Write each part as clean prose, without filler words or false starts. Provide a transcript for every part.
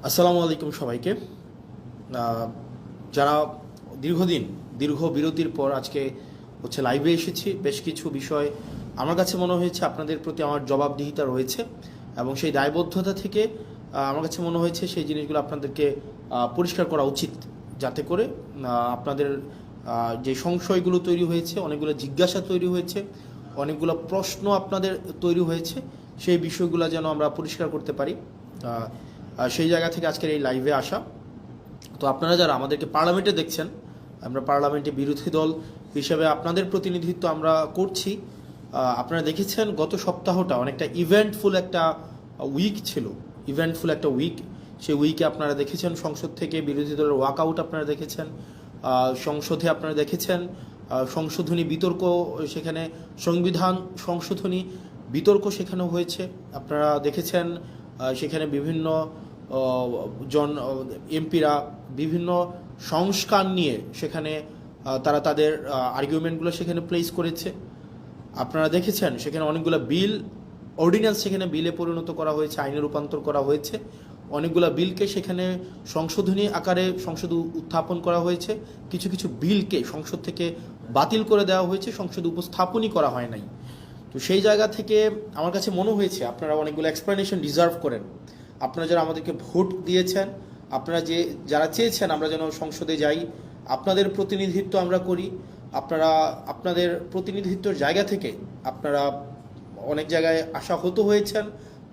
আসসালামু আলাইকুম সবাইকে। যারা দীর্ঘ বিরতির পর আজকে লাইভে এসেছি, বেশ কিছু বিষয় আমার কাছে মনে হয়েছে আপনাদের প্রতি আমার জবাবদিহিতা রয়েছে এবং সেই দায়বদ্ধতা থেকে আমার কাছে মনে হয়েছে সেই জিনিসগুলো আপনাদেরকে পরিষ্কার করা উচিত, যাতে করে আপনাদের যে সংশয়গুলো তৈরি হয়েছে, অনেকগুলো জিজ্ঞাসা তৈরি হয়েছে, অনেকগুলো প্রশ্ন আপনাদের তৈরি হয়েছে, সেই বিষয়গুলো যেন আমরা পরিষ্কার করতে পারি। সেই জায়গা থেকে আজকের এই লাইভে আসা। তো আপনারা যারা আমাদেরকে পার্লামেন্টে দেখছেন, আমরা পার্লামেন্টে বিরোধী দল হিসেবে আপনাদের প্রতিনিধিত্ব আমরা করছি। আপনারা দেখেছেন গত সপ্তাহটা অনেকটা ইভেন্টফুল একটা উইক ছিল, সেই উইকে আপনারা দেখেছেন সংসদ থেকে বিরোধী দলের ওয়াকআউট আপনারা দেখেছেন, সংসদে আপনারা দেখেছেন সংশোধনী বিতর্ক, সেখানে সংবিধান সংশোধনী বিতর্ক সেখানে হয়েছে। আপনারা দেখেছেন সেখানে বিভিন্ন এমপিরা বিভিন্ন সংস্কার নিয়ে সেখানে তারা তাদের আর্গুমেন্টগুলো সেখানে প্লেস করেছে। আপনারা দেখেছেন সেখানে অনেকগুলো অর্ডিন্যান্স সেখানে বিলে পরিণত করা হয়েছে, আইনে রূপান্তর করা হয়েছে। অনেকগুলো বিলকে সেখানে সংশোধনী আকারে সংসদে উত্থাপন করা হয়েছে, কিছু কিছু বিলকে সংসদ থেকে বাতিল করে দেওয়া হয়েছে, সংসদে উপস্থাপনই করা হয় নাই। তো সেই জায়গা থেকে আমার কাছে মনে হয়েছে আপনারা অনেকগুলো এক্সপ্লেনেশন ডিজার্ভ করেন। আপনারা যারা আমাদেরকে ভোট দিয়েছেন, আপনারা যারা চেয়েছেন আমরা যেন সংসদে যাই, আপনাদের প্রতিনিধিত্ব আমরা করি, আপনারা আপনাদের প্রতিনিধিত্বের জায়গা থেকে আপনারা অনেক জায়গায় আশাহত হয়েছেন,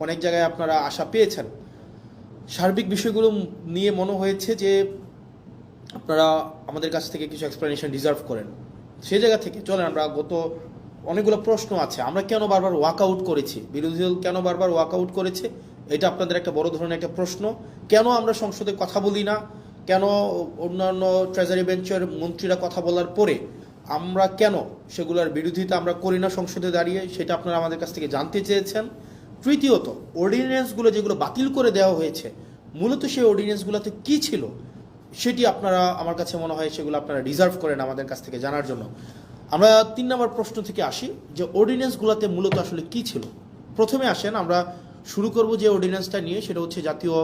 অনেক জায়গায় আপনারা আশা পেয়েছেন। সার্বিক বিষয়গুলো নিয়ে মনে হয়েছে যে আপনারা আমাদের কাছ থেকে কিছু এক্সপ্লেনেশন ডিজার্ভ করেন। সেই জায়গা থেকে চলেন আমরা অনেকগুলো প্রশ্ন আছে, আমরা কেন বারবার ওয়াকআউট করেছি, বিরোধী দল কেন বারবার ওয়াকআউট করেছে, এটা আপনাদের একটা বড় ধরনের একটা প্রশ্ন। কেন আমরা সংসদে কথা বলি না, কেন অন্যান্য ট্রেজারি বেঞ্চের মন্ত্রীরা কথা বলার পরে আমরা কেন সেগুলোর বিরোধিতা আমরা করি না সংসদে দাঁড়িয়ে, সেটা আপনারা আমাদের কাছ থেকে জানতে চেয়েছেন। তৃতীয়ত, অর্ডিন্যান্সগুলো যেগুলো বাতিল করে দেওয়া হয়েছে, মূলত সেই অর্ডিন্যান্সগুলোতে কী ছিল সেটি আপনারা, আমার কাছে মনে হয় সেগুলো আপনারা ডিজার্ভ করেন আমাদের কাছ থেকে জানার জন্য। আমরা 3 নম্বর প্রশ্ন থেকে আসি যে অর্ডিন্যান্সগুলোতে মূলত আসলে কী ছিল। প্রথমে আসেন আমরা শুরু করব যে অর্ডিন্যান্সটা নিয়ে, সেটা হচ্ছে জাতীয়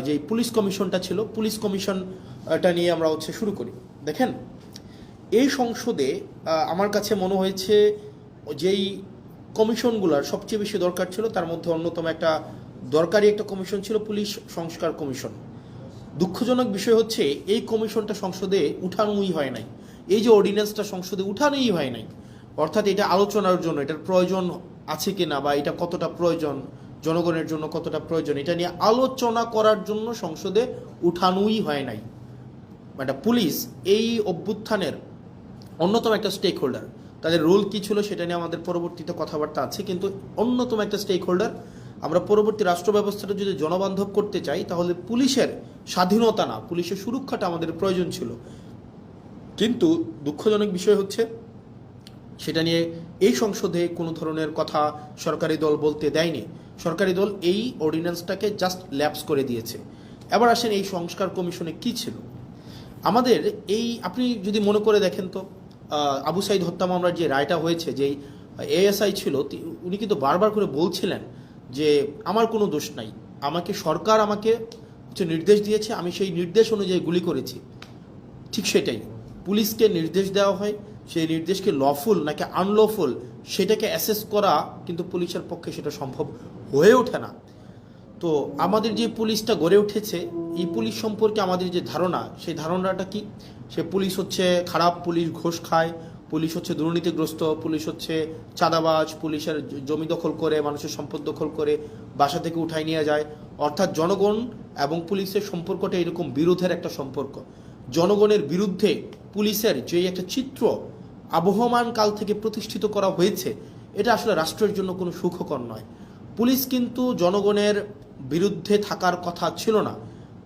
যে পুলিশ কমিশনটা ছিল, পুলিশ কমিশনটা নিয়ে আমরা শুরু করি। দেখেন, এই সংসদে আমার কাছে মনে হয়েছে যেই কমিশনগুলোর সবচেয়ে বেশি দরকার ছিল তার মধ্যে অন্যতম একটা দরকারি একটা কমিশন ছিল পুলিশ সংস্কার কমিশন। দুঃখজনক বিষয় হচ্ছে এই কমিশনটা সংসদে উঠানোই হয় নাই, এই যে অর্ডিন্যান্সটা সংসদে উঠানোই হয় নাই। অর্থাৎ এটা আলোচনার জন্য এটার প্রয়োজন আছে কিনা, বা এটা কতটা প্রয়োজন, জনগণের জন্য কতটা প্রয়োজন, এটা নিয়ে আলোচনা করার জন্য সংসদে উঠানোই হয় নাই। মানে পুলিশ এই অভ্যুত্থানের অন্যতম একটা স্টেক হোল্ডার, তাদের রোল কী ছিল সেটা নিয়ে আমাদের পরবর্তীতে কথাবার্তা আছে, কিন্তু অন্যতম একটা স্টেক হোল্ডার। আমরা পরবর্তী রাষ্ট্র ব্যবস্থাটা যদি জনবান্ধব করতে চাই তাহলে পুলিশের স্বাধীনতা না, পুলিশের সুরক্ষাটা আমাদের প্রয়োজন ছিল। কিন্তু দুঃখজনক বিষয় হচ্ছে সেটা নিয়ে এই সংসদে কোনো ধরনের কথা সরকারি দল বলতে দেয়নি। সরকারি দল এই অর্ডিন্যান্সটাকে জাস্ট ল্যাপস করে দিয়েছে। এবার আসেন এই সংস্কার কমিশনে কি ছিল আমাদের। আপনি যদি মনে করে দেখেন তো, আবু সাইদ হত্যা মামলার যে রায়টা হয়েছে, যেই এএসআই ছিল উনি কিন্তু বারবার করে বলছিলেন যে আমার কোনো দোষ নাই, সরকার আমাকে নির্দেশ দিয়েছে, আমি সেই নির্দেশ অনুযায়ী গুলি করেছি। ঠিক সেটাই, পুলিশকে নির্দেশ দেওয়া হয়, সেই নির্দেশকে লফুল নাকি আনলফুল সেটাকে অ্যাসেস করা কিন্তু পুলিশের পক্ষে সেটা সম্ভব হয়ে ওঠে না। তো আমাদের যে পুলিশটা গড়ে উঠেছে, এই পুলিশ সম্পর্কে আমাদের যে ধারণা, সেই ধারণাটা কি, সে পুলিশ হচ্ছে খারাপ, পুলিশ ঘোষ খায়, পুলিশ হচ্ছে দুর্নীতিগ্রস্ত, পুলিশ হচ্ছে চাঁদাবাজ, পুলিশের জমি দখল করে, মানুষের সম্পদ দখল করে বাসা থেকে উঠাই নিয়ে যায়। অর্থাৎ জনগণ এবং পুলিশের সম্পর্কটা এরকম বিরোধের একটা সম্পর্ক। জনগণের বিরুদ্ধে পুলিশের যে একটা চিত্র আবহমান কাল থেকে প্রতিষ্ঠিত করা হয়েছে, এটা আসলে রাষ্ট্রের জন্য কোনো সুখকর নয়। পুলিশ কিন্তু জনগণের বিরুদ্ধে থাকার কথা ছিল না।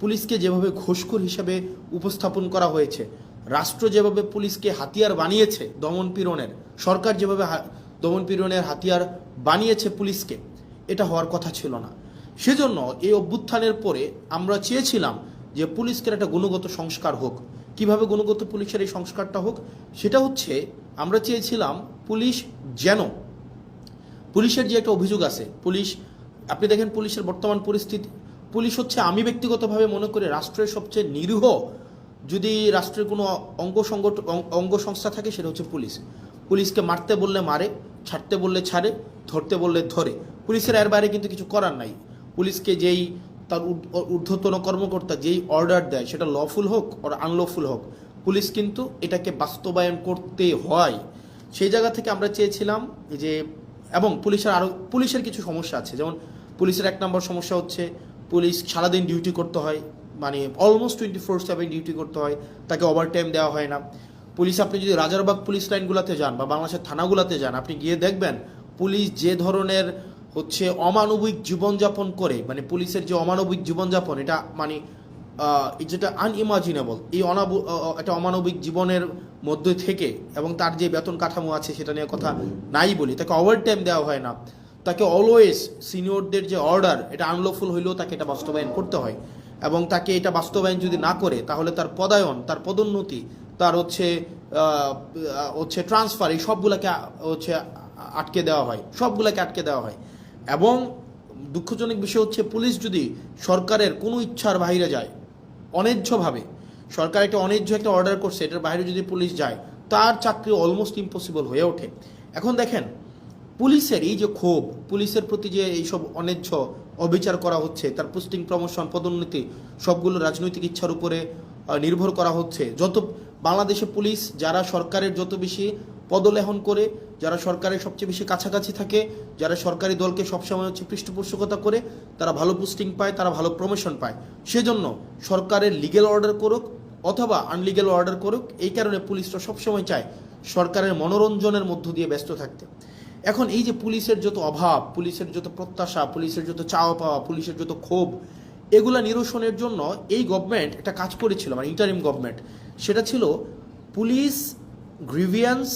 পুলিশকে যেভাবে ঘুষখোর হিসেবে উপস্থাপন করা হয়েছে, রাষ্ট্র যেভাবে পুলিশকে হাতিয়ার বানিয়েছে দমনপীড়নের, সরকার যেভাবে দমনপীড়নের হাতিয়ার বানিয়েছে পুলিশকে, এটা হওয়ার কথা ছিল না। সেজন্য এই অভ্যুত্থানের পরে আমরা চেয়েছিলাম যে পুলিশকে একটা গুণগত সংস্কার হোক। কিভাবে গুণগত পুলিশের এই সংস্কারটা হোক, সেটা হচ্ছে আমরা চেয়েছিলাম পুলিশের যে একটা অভিযোগ আছে, আপনি দেখেন পুলিশের বর্তমান পরিস্থিতি, পুলিশ হচ্ছে, আমি ব্যক্তিগতভাবে মনে করি রাষ্ট্রের সবচেয়ে নিরীহ যদি রাষ্ট্রের কোনো অঙ্গ সংস্থা থাকে সেটা হচ্ছে পুলিশ। পুলিশকে মারতে বললে মারে, ছাড়তে বললে ছাড়ে, ধরতে বললে ধরে। পুলিশের এর বাইরে কিন্তু কিছু করার নাই। পুলিশকে যেই তার ঊর্ধ্বতন কর্মকর্তা যেই অর্ডার দেয়, সেটা লফুল হোক আর আনলফুল হোক, পুলিশ কিন্তু এটাকে বাস্তবায়ন করতে হয়। সেই জায়গা থেকে আমরা চেয়েছিলাম যে, এবং পুলিশের কিছু সমস্যা আছে। যেমন পুলিশের 1 নম্বর সমস্যা হচ্ছে পুলিশ সারাদিন ডিউটি করতে হয়, মানে অলমোস্ট 24/7 ডিউটি করতে হয়, তাকে ওভারটাইম দেওয়া হয় না। পুলিশ, আপনি যদি রাজারবাগ পুলিশ লাইনগুলোতে যান বা বাংলাদেশের থানাগুলোতে যান, আপনি গিয়ে দেখবেন পুলিশ যে ধরনের হচ্ছে অমানবিক জীবনযাপন করে, মানে পুলিশের যে অমানবিক জীবনযাপন, এটা মানে যেটা আনইমাজিনেবল, এই একটা অমানবিক জীবনের মধ্যে থেকে, এবং তার যে বেতন কাঠামো আছে সেটা নিয়ে কথা নাই বলি, তাকে ওভারটাইম দেওয়া হয় না, তাকে অলওয়েজ সিনিয়রদের যে অর্ডার, এটা আনলফুল হইলেও তাকে এটা বাস্তবায়ন করতে হয়, এবং তাকে এটা বাস্তবায়ন যদি না করে তাহলে তার পদায়ন, তার পদোন্নতি, তার হচ্ছে ট্রান্সফার, এই সবগুলোকে হচ্ছে আটকে দেওয়া হয়। এবং দুঃখজনক বিষয় হচ্ছে, পুলিশ যদি সরকারের কোনো ইচ্ছার বাইরে যায়, অন্যায্যভাবে সরকার একটা অন্যায্য একটা অর্ডার করছে, এটার বাইরে যদি পুলিশ যায়, তার চাকরি অলমোস্ট ইম্পসিবল হয়ে ওঠে। এখন দেখেন, পুলিশের এই যে ক্ষোভ, পুলিশের প্রতি যে এইসব অন্যায্য অবিচার করা হচ্ছে, তার পোস্টিং, প্রমোশন, পদোন্নতি সবগুলো রাজনৈতিক ইচ্ছার উপরে নির্ভর করা হচ্ছে। বাংলাদেশে পুলিশ যারা সরকারের যত বেশি পদলেহন করে, যারা সরকারের সবচেয়ে বেশি কাছাকাছি থাকে, যারা সরকারি দলকে সবসময় হচ্ছে পৃষ্ঠপোষকতা করে, তারা ভালো পোস্টিং পায়, তারা ভালো প্রমোশন পায়। সেজন্য সরকারের লিগ্যাল অর্ডার করুক অথবা আনলিগ্যাল অর্ডার করুক, এই কারণে পুলিশরা সবসময় চায় সরকারের মনোরঞ্জনের মধ্য দিয়ে ব্যস্ত থাকতে। এখন এই যে পুলিশের যত অভাব, পুলিশের যত প্রত্যাশা, পুলিশের যত চাওয়া পাওয়া, পুলিশের যত ক্ষোভ, এগুলা নিরসনের জন্য এই গভর্নমেন্ট একটা কাজ করেছিল, মানে ইন্টারিম গভর্নমেন্ট, সেটা ছিল পুলিশ গ্রিভিয়েন্স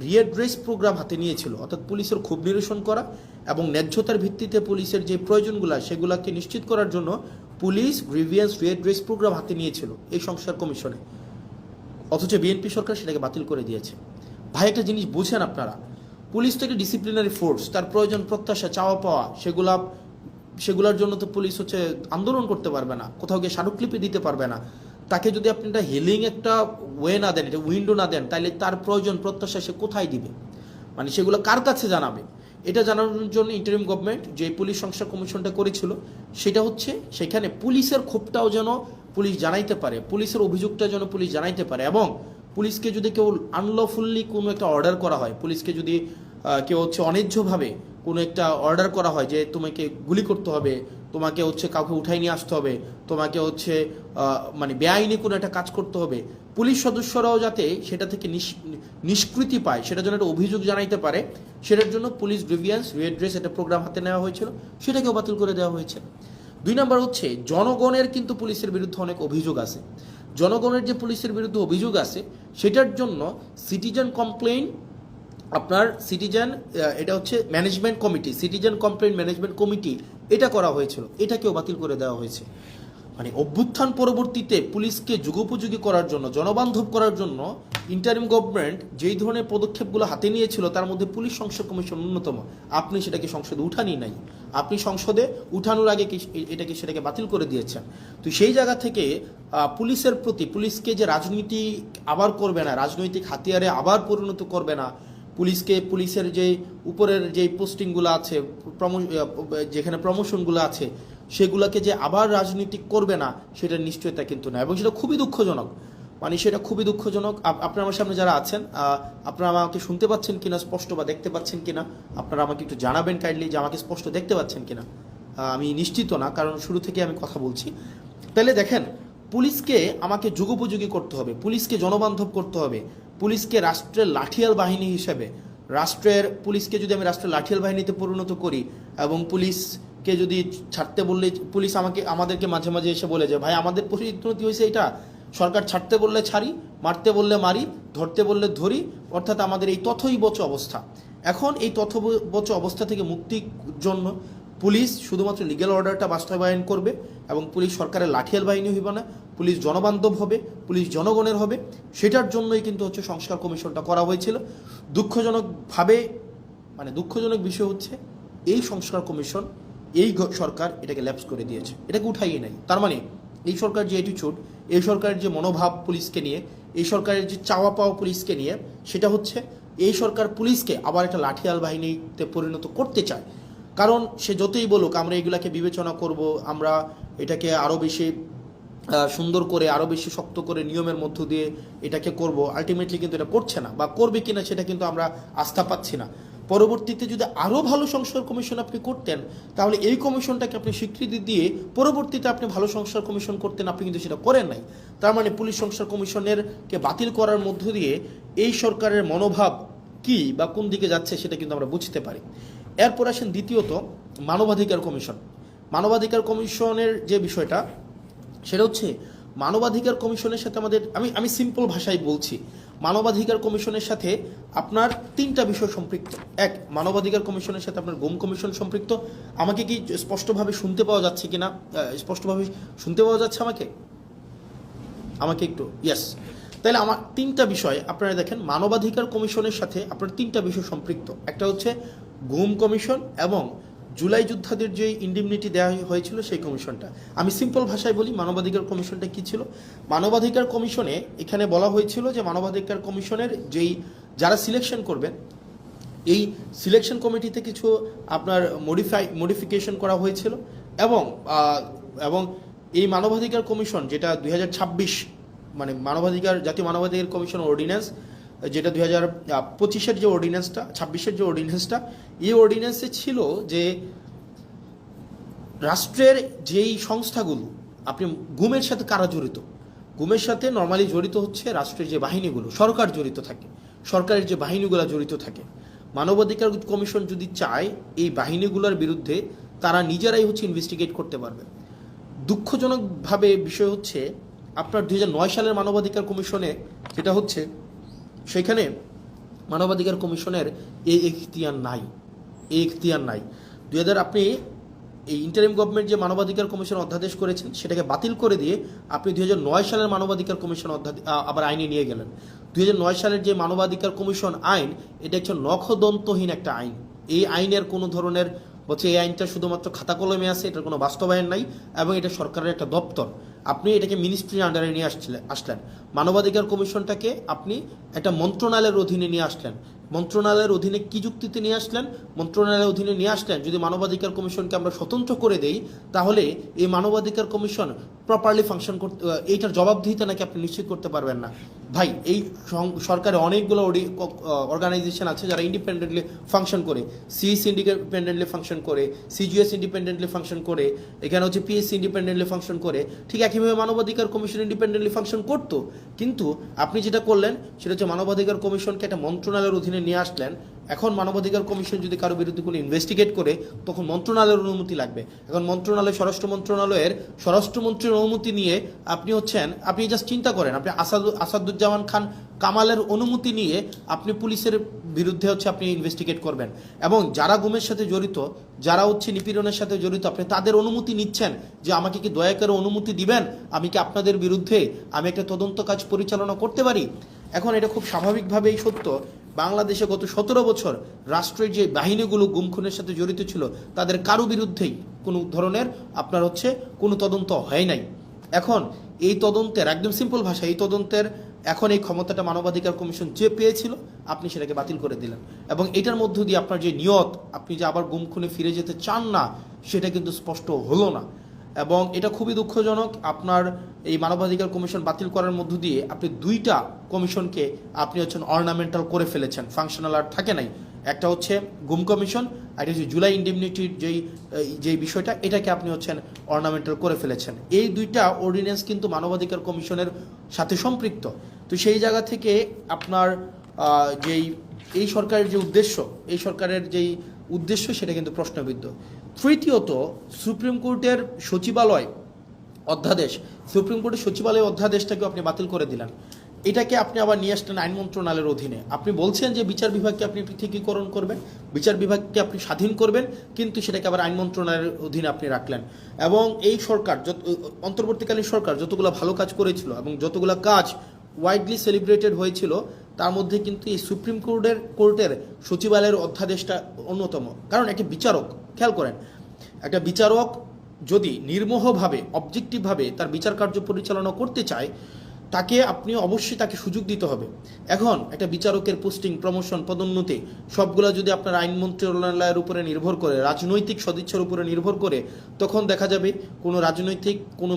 রিএড্রেস প্রোগ্রাম হাতে নিয়েছিল। অর্থাৎ পুলিশের ক্ষোভ নিরসন করা এবং ন্যায্যতার ভিত্তিতে পুলিশের যে প্রয়োজনগুলো, সেগুলোকে নিশ্চিত করার জন্য পুলিশ গ্রিভিয়েন্স রিএড্রেস প্রোগ্রাম হাতে নিয়েছিল এই সংস্কার কমিশনে। অথচ বিএনপি সরকার সেটাকে বাতিল করে দিয়েছে। ভাই, একটা জিনিস বুঝেন আপনারা, পুলিশ তো একটা ডিসিপ্লিনারি ফোর্স, তার প্রয়োজন, প্রত্যাশা, চাওয়া পাওয়া, সেগুলোর জন্য তো পুলিশ হচ্ছে আন্দোলন করতে পারবে না, কোথাও গিয়ে স্মারকলিপি দিতে পারবে না। তাকে যদি আপনি একটা হিলিং একটা ওয়ে না দেন, এটা উইন্ডো না দেন, তাহলে তার প্রয়োজন, প্রত্যাশা সে কোথায় দিবে, মানে সেগুলো কার কাছে জানাবে? এটা জানানোর জন্য ইন্টারিম গভর্নমেন্ট যে পুলিশ সংস্কার কমিশনটা করেছিল, সেটা হচ্ছে সেখানে পুলিশের ক্ষোভটাও যেন পুলিশ জানাইতে পারে, পুলিশের অভিযোগটা যেন পুলিশ জানাইতে পারে। এবং পুলিশকে যদি কেউ আনলফুললি কোনো একটা অর্ডার করা হয়, পুলিশকে যদি কেউ হচ্ছে অন্যায্যভাবে কোনো একটা অর্ডার করা হয় যে তোমাকে গুলি করতে হবে, তোমাকে হচ্ছে কাউকে উঠাই নিয়ে আসতে হবে, তোমাকে হচ্ছে মানে বেআইনি কোনো একটা কাজ করতে হবে, পুলিশ সদস্যরাও যাতে সেটা থেকে নিষ্কৃতি পায়, সেটার জন্য একটা অভিযোগ জানাইতে পারে, সেটার জন্য পুলিশ গ্রিভিয়েন্স রিএড্রেস একটা প্রোগ্রাম হাতে নেওয়া হয়েছিল, সেটাকেও বাতিল করে দেওয়া হয়েছে। 2 নম্বর হচ্ছে, জনগণের কিন্তু পুলিশের বিরুদ্ধে অনেক অভিযোগ আছে। জনগণের যে পুলিশের বিরুদ্ধে অভিযোগ আছে, সেটার জন্য সিটিজেন কমপ্লেইন, এটা হচ্ছে management committee, citizen complain management committee, এটা করা হয়েছিল, এটাকেও বাতিল করে দেওয়া হয়েছে। মানে অভ্যুত্থান পরবর্তীতে পুলিশকে যুগোপযোগী করার জন্য, জনবান্ধব করার জন্য ইন্টারিম গভর্নমেন্ট যেই ধরনের পদক্ষেপগুলো হাতে নিয়েছিল, তার মধ্যে পুলিশ সংস্কার কমিশন অন্যতম। আপনি সেটাকে সংসদে উঠানি নাই, আপনি সংসদে উঠানোর আগে সেটাকে বাতিল করে দিয়েছেন। তো সেই জায়গা থেকে পুলিশের প্রতি, পুলিশকে যে রাজনীতি আবার করবে না, রাজনৈতিক হাতিয়ারে আবার পরিণত করবে না, পুলিশের যে উপরের যে পোস্টিংগুলো আছে, যেখানে প্রমোশনগুলো আছে, সেগুলোকে যে আবার রাজনীতিক করবে না, সেটার নিশ্চয়তা কিন্তু না। এবং সেটা খুবই দুঃখজনক, মানে সেটা খুবই দুঃখজনক। আপনারা আমার সামনে যারা আছেন, আপনারা আমাকে শুনতে পাচ্ছেন কিনা স্পষ্ট, বা দেখতে পাচ্ছেন কিনা, আপনারা আমাকে একটু জানাবেন কাইন্ডলি যে আমাকে স্পষ্ট দেখতে পাচ্ছেন কিনা। আমি নিশ্চিত না, কারণ শুরু থেকে আমি কথা বলছি। তাহলে দেখেন, পুলিশকে আমাকে যুগোপযোগী করতে হবে, পুলিশকে জনবান্ধব করতে হবে, পুলিশকে রাষ্ট্রের লাঠিয়াল বাহিনী হিসেবে, পুলিশকে যদি আমি রাষ্ট্রের লাঠিয়াল বাহিনীতে পরিণত করি, এবং পুলিশকে যদি ছাড়তে বললে, পুলিশ আমাদেরকে মাঝে মাঝে এসে বলে যে ভাই আমাদের পরিণতি হয়েছে এটা, সরকার ছাড়তে বললে ছাড়ি, মারতে বললে মারি, ধরতে বললে ধরি, অর্থাৎ আমাদের এই তথৈবচ অবস্থা। এখন এই তথৈবচ অবস্থা থেকে মুক্তির জন্য পুলিশ শুধুমাত্র লিগ্যাল অর্ডারটা বাস্তবায়ন করবে, এবং পুলিশ সরকারের লাঠিয়াল বাহিনী হইবে না, পুলিশ জনবান্ধব হবে, পুলিশ জনগণের হবে। সেটার জন্যই কিন্তু হচ্ছে সংস্কার কমিশনটা করা হয়েছিল। দুঃখজনক বিষয় হচ্ছে, এই সংস্কার কমিশন এই সরকার এটাকে ল্যাপস করে দিয়েছে, এটাকে উঠাইয়ে নাই। তার মানে এই সরকার যে অ্যাটিটিউড, এই সরকারের যে মনোভাব পুলিশকে নিয়ে, এই সরকারের যে চাওয়া পাওয়া পুলিশকে নিয়ে, সেটা হচ্ছে এই সরকার পুলিশকে আবার একটা লাঠিয়াল বাহিনীতে পরিণত করতে চায়। কারণ সে যতই বলুক আমরা এগুলাকে বিবেচনা করব, আমরা এটাকে আরও বেশি সুন্দর করে, আরও বেশি শক্ত করে নিয়মের মধ্য দিয়ে এটাকে করব, আলটিমেটলি কিন্তু এটা করছে না, বা করবে কিনা সেটা কিন্তু আমরা আস্থা পাচ্ছি না। পরবর্তীতে যদি আরও ভালো সংস্কার কমিশন আপনি করতেন, তাহলে এই কমিশনটাকে আপনি স্বীকৃতি দিয়ে পরবর্তীতে আপনি ভালো সংস্কার কমিশন করতেন, আপনি কিন্তু সেটা করেন নাই। তার মানে পুলিশ সংস্কার কমিশনেরকে বাতিল করার মধ্য দিয়ে এই সরকারের মনোভাব কি বা কোন দিকে যাচ্ছে সেটা কিন্তু আমরা বুঝতে পারি। এরপর আসেন দ্বিতীয়ত মানবাধিকার কমিশন। মানবাধিকার কমিশনের যে বিষয়টা, সেটা হচ্ছে মানবাধিকার কমিশনের সাথে আমাদের, আমি সিম্পল ভাষায় বলছি, মানবাধিকার কমিশনের সাথে আপনার তিনটা বিষয় সম্পৃক্ত। এক, মানবাধিকার কমিশনের সাথে আপনার গুম কমিশন সম্পৃক্ত। আমাকে কি স্পষ্টভাবে শুনতে পাওয়া যাচ্ছে কিনা? স্পষ্টভাবে শুনতে পাওয়া যাচ্ছে আমাকে একটু? ইয়েস। তাহলে আমার তিনটা বিষয় আপনারা দেখেন, মানবাধিকার কমিশনের সাথে আপনার তিনটা বিষয় সম্পৃক্ত। একটা হচ্ছে গুম কমিশন এবং জুলাই যোদ্ধাদের যে ইন্ডিমনিটি দেওয়া হয়েছিল সেই কমিশনটা। আমি সিম্পল ভাষায় বলি মানবাধিকার কমিশনটা কি ছিল। মানবাধিকার কমিশনে এখানে বলা হয়েছিল যে মানবাধিকার কমিশনের যারা সিলেকশন করবেন, এই সিলেকশন কমিটিতে কিছু আপনার মডিফিকেশন করা হয়েছিল, এবং এই মানবাধিকার কমিশন যেটা 2026 মানে জাতীয় মানবাধিকার কমিশন অর্ডিন্যান্স, যেটা 2025-এর যে অর্ডিন্যান্সটা, 26-এর যে অর্ডিন্যান্সটা, এই অর্ডিন্যান্সে ছিল যে রাষ্ট্রের যেই সংস্থাগুলো, আপনি গুমের সাথে কারা জড়িত, গুমের সাথে নর্মালি জড়িত হচ্ছে রাষ্ট্রের যে বাহিনীগুলো, সরকার জড়িত থাকে, সরকারের যে বাহিনীগুলো জড়িত থাকে। মানবাধিকার কমিশন যদি চায় এই বাহিনীগুলোর বিরুদ্ধে, তারা নিজেরাই হচ্ছে ইনভেস্টিগেট করতে পারবে। দুঃখজনকভাবে বিষয় হচ্ছে আপনার 2009 সালের মানবাধিকার কমিশনে যেটা হচ্ছে, সেখানে মানবাধিকার কমিশনের এই এখতিয়ার নাই। আপনি এই ইন্টারিম গভর্নমেন্ট যে মানবাধিকার কমিশন অধ্যাদেশ করেছেন সেটাকে বাতিল করে দিয়ে আপনি 2009 সালের মানবাধিকার কমিশন আবার আইনে নিয়ে গেলেন। 2009 সালের যে মানবাধিকার কমিশন আইন, এটা হচ্ছে নখদন্তহীন একটা আইন। এই আইনের কোনো ধরনের হচ্ছে, এই আইনটা শুধুমাত্র খাতা কলমে আছে, এটার কোনো বাস্তবায়ন নাই, এবং এটা সরকারের একটা দপ্তর। আপনি এটাকে মিনিস্ট্রির আন্ডারে নিয়ে আসলেন। মানবাধিকার কমিশনটাকে আপনি একটা মন্ত্রণালয়ের অধীনে নিয়ে আসলেন। মন্ত্রণালয়ের অধীনে কি যুক্তিতে নিয়ে আসলেন? মন্ত্রণালয়ের অধীনে নিয়ে আসলেন যদি মানবাধিকার কমিশনকে আমরা স্বতন্ত্র করে দেই, তাহলে এই মানবাধিকার কমিশন প্রপারলি ফাংশন করতে, এইটার জবাবদিহিতা নাকি আপনি নিশ্চিত করতে পারবেন না। ভাই, এই সরকারে অনেকগুলো অর্গানাইজেশন আছে যারা ইন্ডিপেন্ডেন্টলি ফাংশন করে। সিএস ইন্ডিপেন্ডেন্টলি ফাংশন করে, সিজিএস ইন্ডিপেন্ডেন্টলি ফাংশন করে, এখানে হচ্ছে পিএসসি ইন্ডিপেন্ডেন্টলি ফাংশন করে। ঠিক একইভাবে মানবাধিকার কমিশন ইন্ডিপেন্ডেন্টলি ফাংশন করতো, কিন্তু আপনি যেটা করলেন সেটা হচ্ছে মানবাধিকার কমিশনকে একটা মন্ত্রণালয়ের অধীনে নিয়ে আসলেন। এখন মানবাধিকার কমিশন যদি কারো বিরুদ্ধে কোনো ইনভেস্টিগেট করে, তখন মন্ত্রণালয়ের অনুমতি লাগবে। এখন স্বরাষ্ট্র মন্ত্রণালয়ের স্বরাষ্ট্রমন্ত্রীর অনুমতি নিয়ে আপনি জাস্ট চিন্তা করেন, আপনি আসাদুজ্জামান খান কামালের অনুমতি নিয়ে আপনি পুলিশের বিরুদ্ধে হচ্ছে আপনি ইনভেস্টিগেট করবেন, এবং যারা গুমের সাথে জড়িত, যারা হচ্ছে নিপীড়নের সাথে জড়িত, আপনি তাদের অনুমতি নিচ্ছেন যে আমাকে কি দয়া করে অনুমতি দিবেন, আমি কি আপনাদের বিরুদ্ধে আমি একটা তদন্ত কাজ পরিচালনা করতে পারি। এখন এটা খুব স্বাভাবিকভাবেই সত্য, বাংলাদেশে গত 17 বছর রাষ্ট্রের যে বাহিনীগুলো গুম খুনের সাথে জড়িত ছিল, তাদের কারো বিরুদ্ধেই কোনো ধরনের আপনার হচ্ছে কোনো তদন্ত হয় নাই। এখন এই তদন্তের, একদম সিম্পল ভাষা, এই তদন্তের এখন এই ক্ষমতাটা মানবাধিকার কমিশন যে পেয়েছিল, আপনি সেটাকে বাতিল করে দিলেন, এবং এটার মধ্য দিয়ে আপনার যে নিয়ত, আপনি যে আবার গুম খুনে ফিরে যেতে চান না, সেটা কিন্তু স্পষ্ট হলো না। এবং এটা খুবই দুঃখজনক, আপনার এই মানবাধিকার কমিশন বাতিল করার মধ্য দিয়ে আপনি দুইটা কমিশনকে আপনি হচ্ছেন অর্নামেন্টাল করে ফেলেছেন, ফাংশনাল আর থাকে নাই। একটা হচ্ছে গুম কমিশন, আর হচ্ছে জুলাই ইন্ডিমনিটির যেই বিষয়টা, এটাকে আপনি হচ্ছেন অর্নামেন্টাল করে ফেলেছেন। এই দুইটা অর্ডিন্যান্স কিন্তু মানবাধিকার কমিশনের সাথে সম্পৃক্ত। তো সেই জায়গা থেকে আপনার এই সরকারের যে উদ্দেশ্য, সেটা কিন্তু প্রশ্নবিদ্ধ। তৃতীয়ত, সুপ্রিম কোর্টের সচিবালয় অধ্যাদেশটাকে আপনি বাতিল করে দিলেন। এটাকে আপনি আবার নিয়ে আসলেন আইন মন্ত্রণালয়ের অধীনে। আপনি বলছেন যে বিচার বিভাগকে আপনি পৃথকীকরণ করবেন, বিচার বিভাগকে আপনি স্বাধীন করবেন, কিন্তু সেটাকে আবার আইন মন্ত্রণালয়ের অধীনে আপনি রাখলেন। এবং এই সরকার, অন্তর্বর্তীকালীন সরকার যতগুলো ভালো কাজ করেছিল এবং যতগুলো কাজ ওয়াইডলি সেলিব্রেটেড হয়েছিল, তার মধ্যে কিন্তু এই সুপ্রিম কোর্টের সচিবালয়ের অধ্যাদেশটা অন্যতম। কারণ একটি বিচারক, খেয়াল করেন, একটা বিচারক যদি নির্মোহভাবে অবজেক্টিভভাবে তার বিচার কার্য পরিচালনা করতে চায়, তাকে আপনি অবশ্যই তাকে সুযোগ দিতে হবে। এখন একটা বিচারকের পোস্টিং, প্রমোশন, পদোন্নতি সবগুলো যদি আপনার আইন মন্ত্রণালয়ের উপরে নির্ভর করে, রাজনৈতিক সদিচ্ছার উপরে নির্ভর করে, তখন দেখা যাবে কোনো রাজনৈতিক কোনো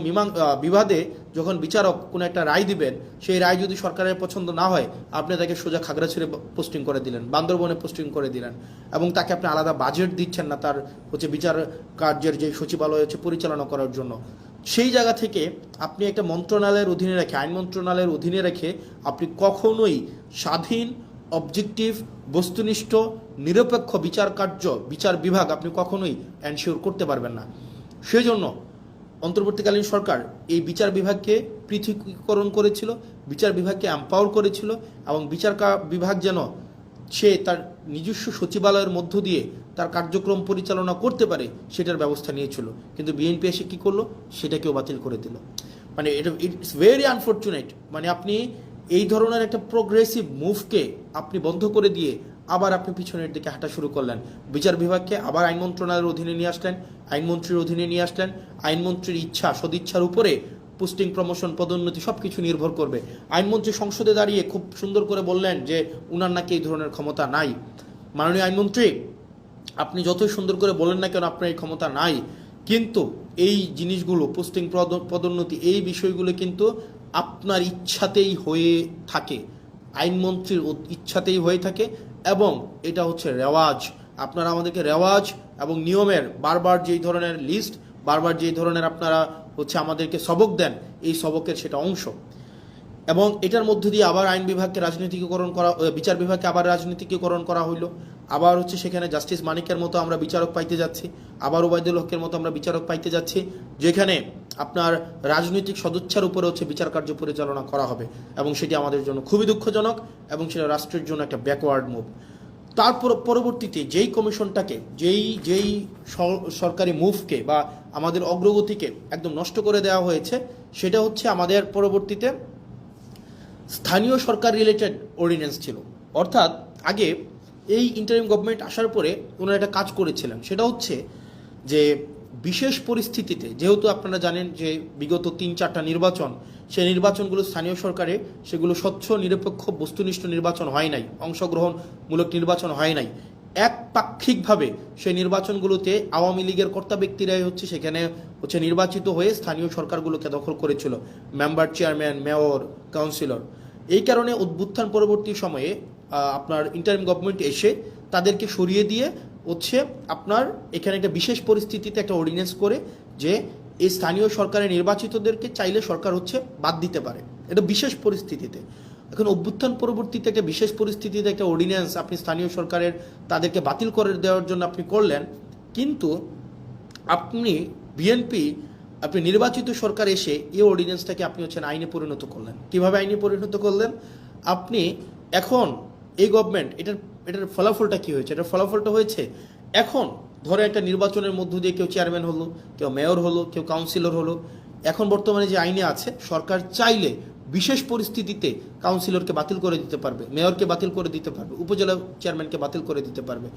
বিবাদে যখন বিচারক কোনো একটা রায় দিবেন, সেই রায় যদি সরকারের পছন্দ না হয়, আপনি তাকে সোজা খাগড়াছড়ি পোস্টিং করে দিলেন, বান্দরবনে পোস্টিং করে দিলেন, এবং তাকে আপনি আলাদা বাজেট দিচ্ছেন না তার বিচার কার্যের যে সচিবালয় পরিচালনা করার জন্য। সেই জায়গা থেকে আপনি একটা মন্ত্রণালয়ের অধীনে রেখে, আইন মন্ত্রণালয়ের অধীনে রেখে আপনি কখনোই স্বাধীন, অবজেক্টিভ, বস্তুনিষ্ঠ, নিরপেক্ষ বিচার কার্য, বিচার বিভাগ আপনি কখনোই এনশিওর করতে পারবেন না। সেই জন্য অন্তর্বর্তীকালীন সরকার এই বিচার বিভাগকে পৃথকীকরণ করেছিল, বিচার বিভাগকে এম্পাওয়ার করেছিল, এবং বিচার বিভাগ যেন সে তার নিজস্ব সচিবালয়ের মধ্য দিয়ে তার কার্যক্রম পরিচালনা করতে পারে সেটার ব্যবস্থা নিয়েছিল। কিন্তু বিএনপি এসে কী করলো, সেটাকেও বাতিল করে দিল। মানে এটা ইটস ভেরি আনফর্চুনেট। মানে আপনি এই ধরনের একটা প্রোগ্রেসিভ মুভকে আপনি বন্ধ করে দিয়ে আবার আপনি পিছনের দিকে হাঁটা শুরু করলেন। বিচার বিভাগকে আবার আইন মন্ত্রণালয়ের অধীনে নিয়ে আসলেন, আইনমন্ত্রীর অধীনে নিয়ে আসলেন। আইনমন্ত্রীর ইচ্ছা, সদিচ্ছার উপরে পোস্টিং, প্রমোশন, পদোন্নতি সব কিছু নির্ভর করবে। আইনমন্ত্রী সংসদে দাঁড়িয়ে খুব সুন্দর করে বললেন যে উনার নাকি এই ধরনের ক্ষমতা নাই। মাননীয় আইনমন্ত্রী, আপনি যতই সুন্দর করে বলেন না কেন আপনার এই ক্ষমতা নাই, কিন্তু এই জিনিসগুলো, পোস্টিং, পদোন্নতি, এই বিষয়গুলো কিন্তু আপনার ইচ্ছাতেই হয়ে থাকে, আইনমন্ত্রীর ইচ্ছাতেই হয়ে থাকে, এবং এটা হচ্ছে রেওয়াজ। আপনারা আমাদেরকে রেওয়াজ এবং নিয়মের বারবার যেই ধরনের লিস্ট, বারবার যেই ধরনের আপনারা আমাদেরকে সবক দেন, এই সবকের সেটা অংশ। এবং এটার মধ্য দিয়ে আবার আইন বিভাগকে রাজনীতিকীকরণ করা, বিচার বিভাগকে আবার রাজনীতিকীকরণ করা হইল। আবার সেখানে জাস্টিস মানিকের মতো আমরা বিচারক পাইতে যাচ্ছি, আবার ওবায়দুল হকের মতো আমরা বিচারক পাইতে যাচ্ছি, যেখানে আপনার রাজনৈতিক সদিচ্ছার উপরে বিচার কার্য পরিচালনা করা হবে, এবং সেটি আমাদের জন্য খুবই দুঃখজনক, এবং সেটা রাষ্ট্রের জন্য একটা ব্যাকওয়ার্ড মুভ। তারপর পরবর্তীতে যেই কমিশনটাকে, যেই সরকারি মুভকে বা আমাদের অগ্রগতিকে একদম নষ্ট করে দেওয়া হয়েছে, সেটা আমাদের পরবর্তীতে স্থানীয় সরকার রিলেটেড অর্ডিন্যান্স ছিল। অর্থাৎ আগে এই ইন্টারিম গভর্নমেন্ট আসার পরে ওনারা একটা কাজ করেছিলেন, সেটা যে বিশেষ পরিস্থিতিতে, যেহেতু আপনারা জানেন যে বিগত 3-4টা নির্বাচন, সেই নির্বাচনগুলো স্থানীয় সরকারে সেগুলো স্বচ্ছ, নিরপেক্ষ, বস্তুনিষ্ঠ নির্বাচন হয় নাই, অংশগ্রহণমূলক নির্বাচন হয় নাই। একপাক্ষিকভাবে সেই নির্বাচনগুলোতে আওয়ামী লীগের কর্তা ব্যক্তিরাই সেখানে নির্বাচিত হয়ে স্থানীয় সরকারগুলোকে দখল করেছিল, মেম্বার, চেয়ারম্যান, মেয়র, কাউন্সিলর। এই কারণে অভ্যুত্থান পরবর্তী সময়ে আপনার ইন্টারিম গভর্নমেন্ট এসে তাদেরকে সরিয়ে দিয়ে আপনার এখানে একটা বিশেষ পরিস্থিতিতে একটা অর্ডিন্যান্স করে যে এই স্থানীয় সরকারের নির্বাচিতদেরকে চাইলে সরকার বাদ দিতে পারে, এটা বিশেষ পরিস্থিতিতে। এখন অভ্যুত্থান পরবর্তীতে একটা বিশেষ পরিস্থিতিতে একটা অর্ডিন্যান্স আপনি স্থানীয় সরকারের তাদেরকে বাতিল করে দেওয়ার জন্য আপনি করলেন, কিন্তু আপনি বিএনপি, আপনি নির্বাচিত সরকার এসে এই অর্ডিন্যান্সটাকে আপনি আইনে পরিণত করলেন। কিভাবে আইনে পরিণত করলেন? আপনি এখন এই গভর্নমেন্ট, এটার ফলাফলটা কি হয়েছে? এটার ফলাফলটা হয়েছে, এখন ধরে একটা নির্বাচনের মধ্য দিয়ে কেউ চেয়ারম্যান হলো, কেউ মেয়র হলো, কেউ কাউন্সিলর হলো। এখন বর্তমানে যে আইনে আছে, সরকার চাইলে বিশেষ পরিস্থিতিতে কাউন্সিলরকে বাতিল করে দিতে পারবে, মেয়রকে বাতিল করে দিতে পারবে, উপজেলা চেয়ারম্যানকে বাতিল করে দিতে পারবে।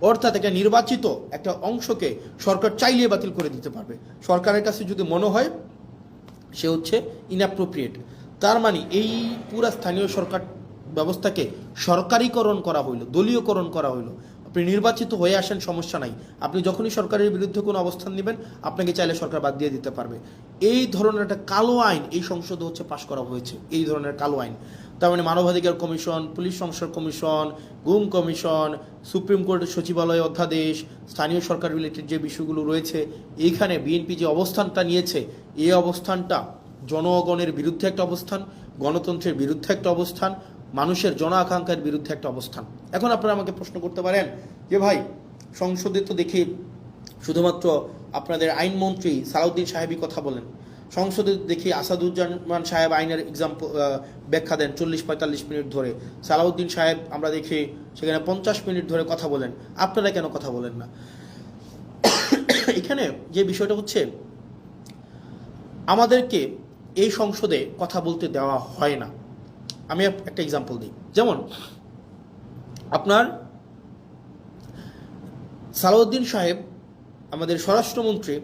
অর্থাৎ একটা নির্বাচিত একটা অংশকে সরকার চাইলে বাতিল করে দিতে পারবে, সরকারের কাছে যদি মনে হয় সে ইনঅ্যাপ্রোপ্রিয়েট। তার মানে এই পুরা স্থানীয় সরকার ব্যবস্থাকে সরকারিকরণ করা হইল, দলীয়করণ করা হইল। আপনি নির্বাচিত হয়ে আসেন, সমস্যা নাই, আপনি যখনই সরকারের বিরুদ্ধে কোনো অবস্থান নেবেন, আপনাকে চাইলে সরকার বাদ দিয়ে দিতে পারবে। এই ধরনের একটা কালো আইন এই সংসদে পাশ করা হয়েছে, এই ধরনের কালো আইন। তার মানে মানবাধিকার কমিশন, পুলিশ সংস্কার কমিশন, গুম কমিশন, সুপ্রিম কোর্টের সচিবালয় অধ্যাদেশ, স্থানীয় সরকার রিলেটেড যে বিষয়গুলো রয়েছে, এইখানে বিএনপি যে অবস্থানটা নিয়েছে, এই অবস্থানটা জনগণের বিরুদ্ধে একটা অবস্থান, গণতন্ত্রের বিরুদ্ধে একটা অবস্থান, মানুষের জন আকাঙ্ক্ষার বিরুদ্ধে একটা অবস্থান। এখন আপনারা আমাকে প্রশ্ন করতে পারেন যে ভাই, সংসদে তো দেখি শুধুমাত্র আপনাদের আইনমন্ত্রী সালাউদ্দিন সাহেবই কথা বলেন, সংসদে দেখি আসাদুজ্জামান সাহেব আইনের ব্যাখ্যা দেন 40-45 মিনিট ধরে, সালাউদ্দিন সাহেব আমরা দেখি সেখানে 50 মিনিট ধরে কথা বলেন, আপনারা কেন কথা বলেন না? এখানে যে বিষয়টা আমাদেরকে এই সংসদে কথা বলতে দেওয়া হয় না। আমি একটা এক্সাম্পল দিই, যেমন আপনার সালাউদ্দিন সাহেব আমাদের স্বরাষ্ট্রমন্ত্রী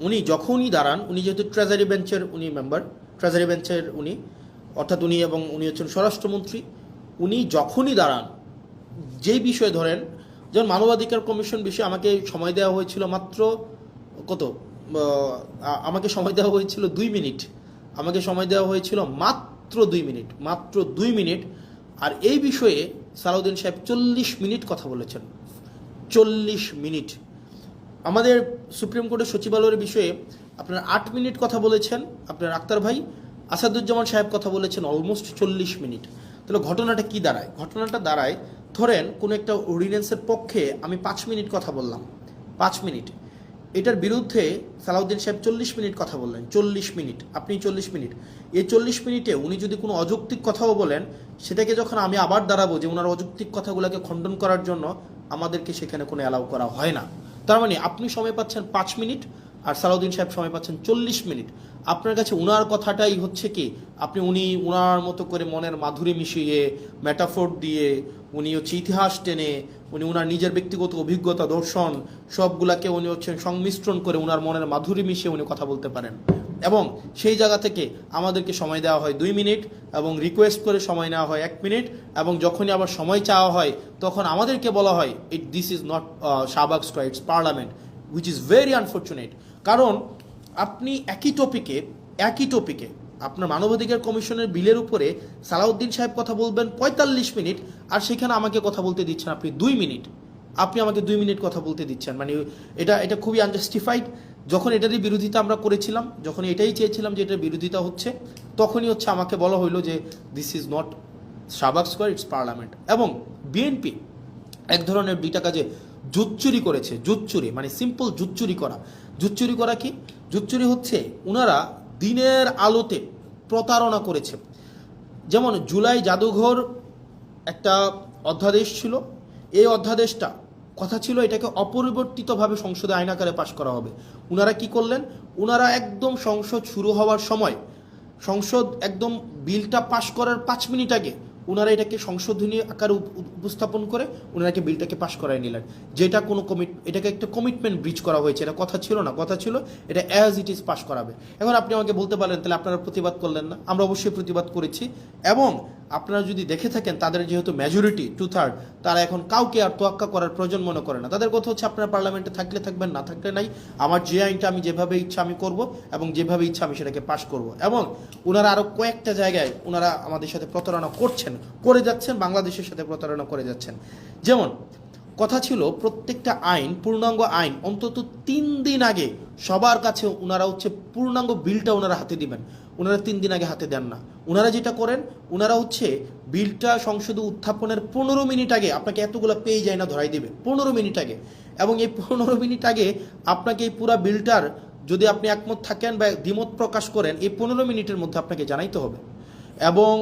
উনি যখনই দাঁড়ান, উনি যেহেতু ট্রেজারি বেঞ্চের উনি মেম্বার, ট্রেজারি বেঞ্চের উনি, অর্থাৎ উনি এবং উনি হচ্ছেন স্বরাষ্ট্রমন্ত্রী, উনি যখনই দাঁড়ান যেই বিষয়ে ধরেন, যেমন মানবাধিকার কমিশন বিষয়ে আমাকে সময় দেওয়া হয়েছিল মাত্র কত, আমাকে সময় দেওয়া হয়েছিল 2 মিনিট, আমাকে সময় দেওয়া হয়েছিল মাত্র 2 মিনিট, মাত্র 2 মিনিট। আর এই বিষয়ে সালাউদ্দিন সাহেব 40 মিনিট কথা বলেছেন, 40 মিনিট। আমাদের সুপ্রিম কোর্টের সচিবালয়ের বিষয়ে আপনার 8 মিনিট কথা বলেছেন আপনার আক্তার ভাই, আসাদুজ্জামান সাহেব কথা বলেছেন অলমোস্ট 40 মিনিট। তাহলে ঘটনাটা কি দাঁড়ায়? ঘটনাটা দাঁড়ায়, ধরেন কোনো একটা অর্ডিন্যান্সের পক্ষে আমি 5 মিনিট কথা বললাম, 5 মিনিট, এটার বিরুদ্ধে সালাউদ্দিন সাহেব 40 মিনিট কথা বললেন, 40 মিনিট, আপনি 40 মিনিট। এই 40 মিনিটে উনি যদি কোনো অযৌক্তিক কথাও বলেন, সেটাকে যখন আমি আবার দাঁড়াবো যে ওনার অযৌক্তিক কথাগুলোকে খণ্ডন করার জন্য, আমাদেরকে সেখানে কোনো অ্যালাউ করা হয় না। তার মানে আপনি সময় পাচ্ছেন 5 মিনিট আর সালাউদ্দিন সাহেব সময় পাচ্ছেন 40 মিনিট। আপনার কাছে উনার কথাটাই হচ্ছে কি, উনি উনার মতো করে মনের মাধুরী মিশিয়ে, মেটাফোর দিয়ে, উনি হচ্ছে ইতিহাস টেনে, উনি উনার নিজের ব্যক্তিগত অভিজ্ঞতা, দর্শন সবগুলাকে উনি হচ্ছেন সংমিশ্রণ করে উনার মনের মাধুরী মিশিয়ে উনি কথা বলতে পারেন। এবং সেই জায়গা থেকে আমাদেরকে সময় দেওয়া হয় 2 মিনিট এবং রিকোয়েস্ট করে সময় নেওয়া হয় 1 মিনিট, এবং যখনই আবার সময় চাওয়া হয় তখন আমাদেরকে বলা হয় this is not Shahbag square, it's parliament, which is very unfortunate. কারণ আপনি একই টপিকে আপনার মানবাধিকার কমিশনের বিলের উপরে সালাউদ্দিন সাহেব কথা বলবেন 45 মিনিট, আর সেখানে আমাকে কথা বলতে দিচ্ছেন আপনি 2 মিনিট, আপনি আমাকে 2 মিনিট কথা বলতে দিচ্ছেন। মানে এটা খুবই আনজাস্টিফাইড। যখন এটারই বিরোধিতা আমরা করেছিলাম, যখন এটাই চেয়েছিলাম যে এটার বিরোধিতা হচ্ছে, তখনই হচ্ছে আমাকে বলা হইলো যে this is not Shahbag square, it's parliament. এবং বিএনপি এক ধরনের 2টা কাজে জুচ্চুরি করেছে, জুচ্চুরি মানে সিম্পল জুচ্চুরি করা। জুচ্চুরি করা কি? জুচ্চুরি হচ্ছে ওনারা দিনের আলোতে প্রতারণা করেছে। যেমন জুলাই জাদুঘর একটা অধ্যাদেশ ছিল, এই অধ্যাদেশটা কথা ছিল এটাকে অপরিবর্তিতভাবে সংসদে আইন আকারে পাশ করা হবে। ওনারা কি করলেন? ওনারা একদম সংসদ শুরু হওয়ার সময়, সংসদ একদম বিলটা পাশ করার 5 মিনিট আগে ওনারা এটাকে সংশোধনী আকারে উপস্থাপন করে ওনারাকে বিলটাকে পাশ করায় নিলেন, যেটা কোনো এটাকে একটা কমিটমেন্ট ব্রিচ করা হয়েছে। এটা কথা ছিল না, কথা ছিল এটা অ্যাজ ইট ইজ পাশ করাবে। এখন আপনি আমাকে বলতে পারেন তাহলে আপনারা প্রতিবাদ করলেন না? আমরা অবশ্যই প্রতিবাদ করেছি, এবং আপনারা যদি দেখে থাকেন তাদের যেহেতু মেজরিটি 2/3, তারা এখন কাউকে আর তোয়াক্কা করার প্রয়োজন মনে করে না। তাদের কথা হচ্ছে আপনারা পার্লামেন্টে থাকলে থাকবেন, না থাকলে নাই, আমার যে আইনটা আমি যেভাবে ইচ্ছা আমি করব এবং যেভাবে ইচ্ছা আমি সেটাকে পাশ করব। এবং ওনারা আরও কয়েকটা জায়গায় ওনারা আমাদের সাথে প্রতারণা করে যাচ্ছেন, বাংলাদেশের সাথে প্রতারণা করে যাচ্ছেন। যেমন কথা ছিল প্রত্যেকটা আইন, পূর্ণাঙ্গ আইন অন্তত 3 দিন আগে সবার কাছে ওনারা হচ্ছে পূর্ণাঙ্গ বিলটা ওনারা হাতে দিবেন। ওনারা 3 দিন আগে হাতে দেন না। ওনারা যেটা করেন, ওনারা হচ্ছে বিলটা সংসদে উত্থাপনের 15 মিনিট আগে আপনাকে এতগুলো পেয়ে যায় না ধরাই দিবে, 15 মিনিট আগে। এবং এই 15 মিনিট আগে আপনাকে এই পুরো বিলটার যদি আপনি একমত থাকেন বা দ্বিমত প্রকাশ করেন, এই 15 মিনিটের মধ্যে আপনাকে জানাইতে হবে। এবং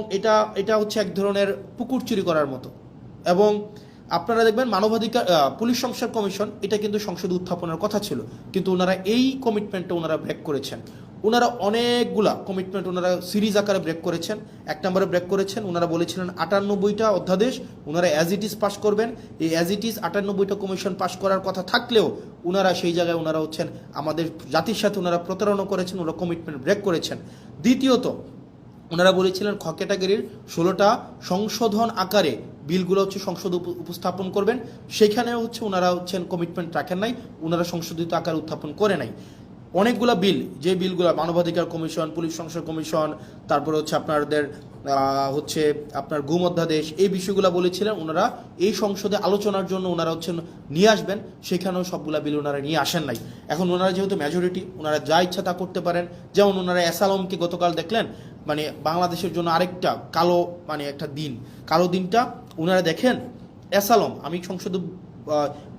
এটা হচ্ছে এক ধরনের পুকুর চুরি করার মতো। এবং আপনারা দেখবেন মানবাধিকার পুলিশ সংস্কার কমিশন, এটা কিন্তু সংসদে উত্থাপনের কথা ছিল, কিন্তু ওনারা এই কমিটমেন্টটা ওনারা ব্রেক করেছেন। ওনারা অনেকগুলা কমিটমেন্ট ওনারা সিরিজ আকারে ব্রেক করেছেন। 1 নম্বরে ব্রেক করেছেন, ওনারা বলেছিলেন 98টা অধ্যাদেশ ওনারা অ্যাজ ইট ইজ পাস করবেন। এই অ্যাজ ইট ইজ 98টা কমিশন পাস করার কথা থাকলেও ওনারা সেই জায়গায় ওনারা হচ্ছেন আমাদের জাতির সাথে ওনারা প্রতারণা করেছেন, ওনারা কমিটমেন্ট ব্রেক করেছেন। দ্বিতীয়ত ওনারা বলেছিলেন খ ক্যাটাগরির 16টা সংশোধন আকারে বিলগুলো হচ্ছে সংসদে উপস্থাপন করবেন, সেখানেও হচ্ছে ওনারা হচ্ছেন কমিটমেন্ট রাখেন নাই, ওনারা সংশোধিত আকারে উত্থাপন করে নাই। অনেকগুলো বিল, যে বিলগুলো মানবাধিকার কমিশন, পুলিশ সংস্কার কমিশন, তারপরে হচ্ছে আপনার গুম অধ্যাদেশ, এই বিষয়গুলো বলেছিলেন ওনারা এই সংসদে আলোচনার জন্য ওনারা হচ্ছেন নিয়ে আসবেন, সেখানেও সবগুলা বিল ওনারা নিয়ে আসেন নাই। এখন ওনারা যেহেতু মেজরিটি, ওনারা যা ইচ্ছা তা করতে পারেন। যেমন ওনারা অ্যাসালমকে গতকাল দেখলেন, মানে বাংলাদেশের জন্য আরেকটা কালো, মানে একটা দিন, কালো দিনটা ওনারা দেখেন। অ্যাসালম, আমি সংসদে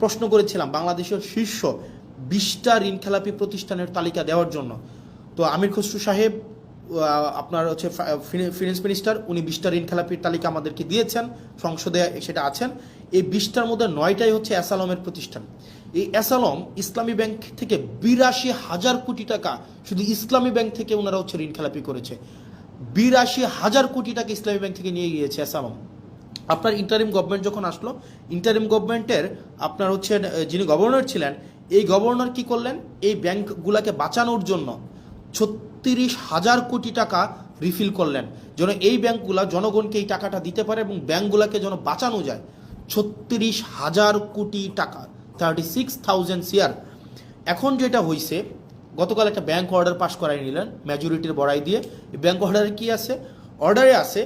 প্রশ্ন করেছিলাম বাংলাদেশের শীর্ষ 20টা ঋণখেলাপি প্রতিষ্ঠানের তালিকা দেওয়ার জন্য। তো আমির খসরু সাহেব আপনার হচ্ছে ফিনান্স মিনিস্টার, উনি 20টা ঋণখেলাপির তালিকা আমাদেরকে দিয়েছেন, সংসদে সেটা আছেন। এই 20টার মধ্যে 9টাই হচ্ছে অ্যাসালমের প্রতিষ্ঠান। এই অ্যাসালম ইসলামী ব্যাংক থেকে 82,000 কোটি টাকা শুধু ইসলামী ব্যাংক থেকে ওনারা হচ্ছে ঋণখেলাপি করেছে। 82,000 কোটি টাকা ইসলামী ব্যাংক থেকে নিয়ে গিয়েছে অ্যাসালম। আপনার ইন্টারিম গভর্নমেন্ট যখন আসলো, ইন্টারিম গভর্নমেন্টের আপনার হচ্ছে যিনি গভর্নর ছিলেন, এই গভর্নর কি করলেন, এই ব্যাংকগুলোকে বাঁচানোর জন্য 36,000 কোটি টাকা রিফিল করলেন, যেন এই ব্যাংকগুলো জনগণকে এই টাকাটা দিতে পারে এবং ব্যাংকগুলোকে যেন বাঁচানো যায়। 36,000 কোটি টাকা, 36,000 CR। এখন যেটা হয়েছে, গতকাল একটা ব্যাংক অর্ডার পাস করাই নিলেন মেজরিটির বড়াই দিয়ে। ব্যাংক অর্ডারে কি আছে? অর্ডারে আছে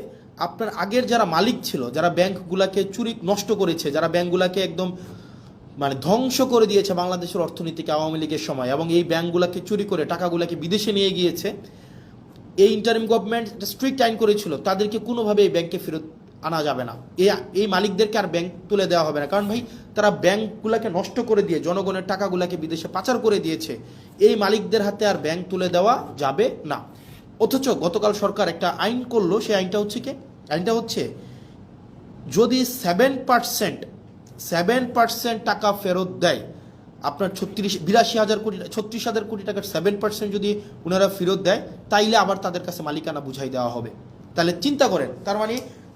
আপনার আগের যারা মালিক ছিল, যারা ব্যাংকগুলোকে নষ্ট করেছে, যারা ব্যাংকগুলোকে একদম মানে ধ্বংস করে দিয়েছে বাংলাদেশের অর্থনীতিকে আওয়ামী লীগের সময়, এবং এই ব্যাংকগুলোকে চুরি করে টাকাগুলোকে বিদেশে নিয়ে গিয়েছে, এই ইন্টারিম গভর্নমেন্ট স্ট্রিক্ট আইন করেছিল তাদেরকে কোনোভাবে এই ব্যাংকে ফেরত আনা যাবে না, এই মালিকদেরকে আর ব্যাংক তুলে দেওয়া হবে না। কারণ ভাই, তারা ব্যাংকগুলোকে নষ্ট করে দিয়ে জনগণের টাকাগুলোকে বিদেশে পাচার করে দিয়েছে, এই মালিকদের হাতে আর ব্যাংক তুলে দেওয়া যাবে না। অথচ গতকাল সরকার একটা আইন করলো, সেই আইনটা হচ্ছে কি? আইনটা হচ্ছে যদি 7% টাকা ফেরত দেয়, আপনার 36,000 কোটি টাকার 7% যদি ওনারা ফেরত দেয়, তাইলে আবার তাদের কাছে মালিকানা বুঝাই দেওয়া হবে। তাহলে চিন্তা করেন, তার মানে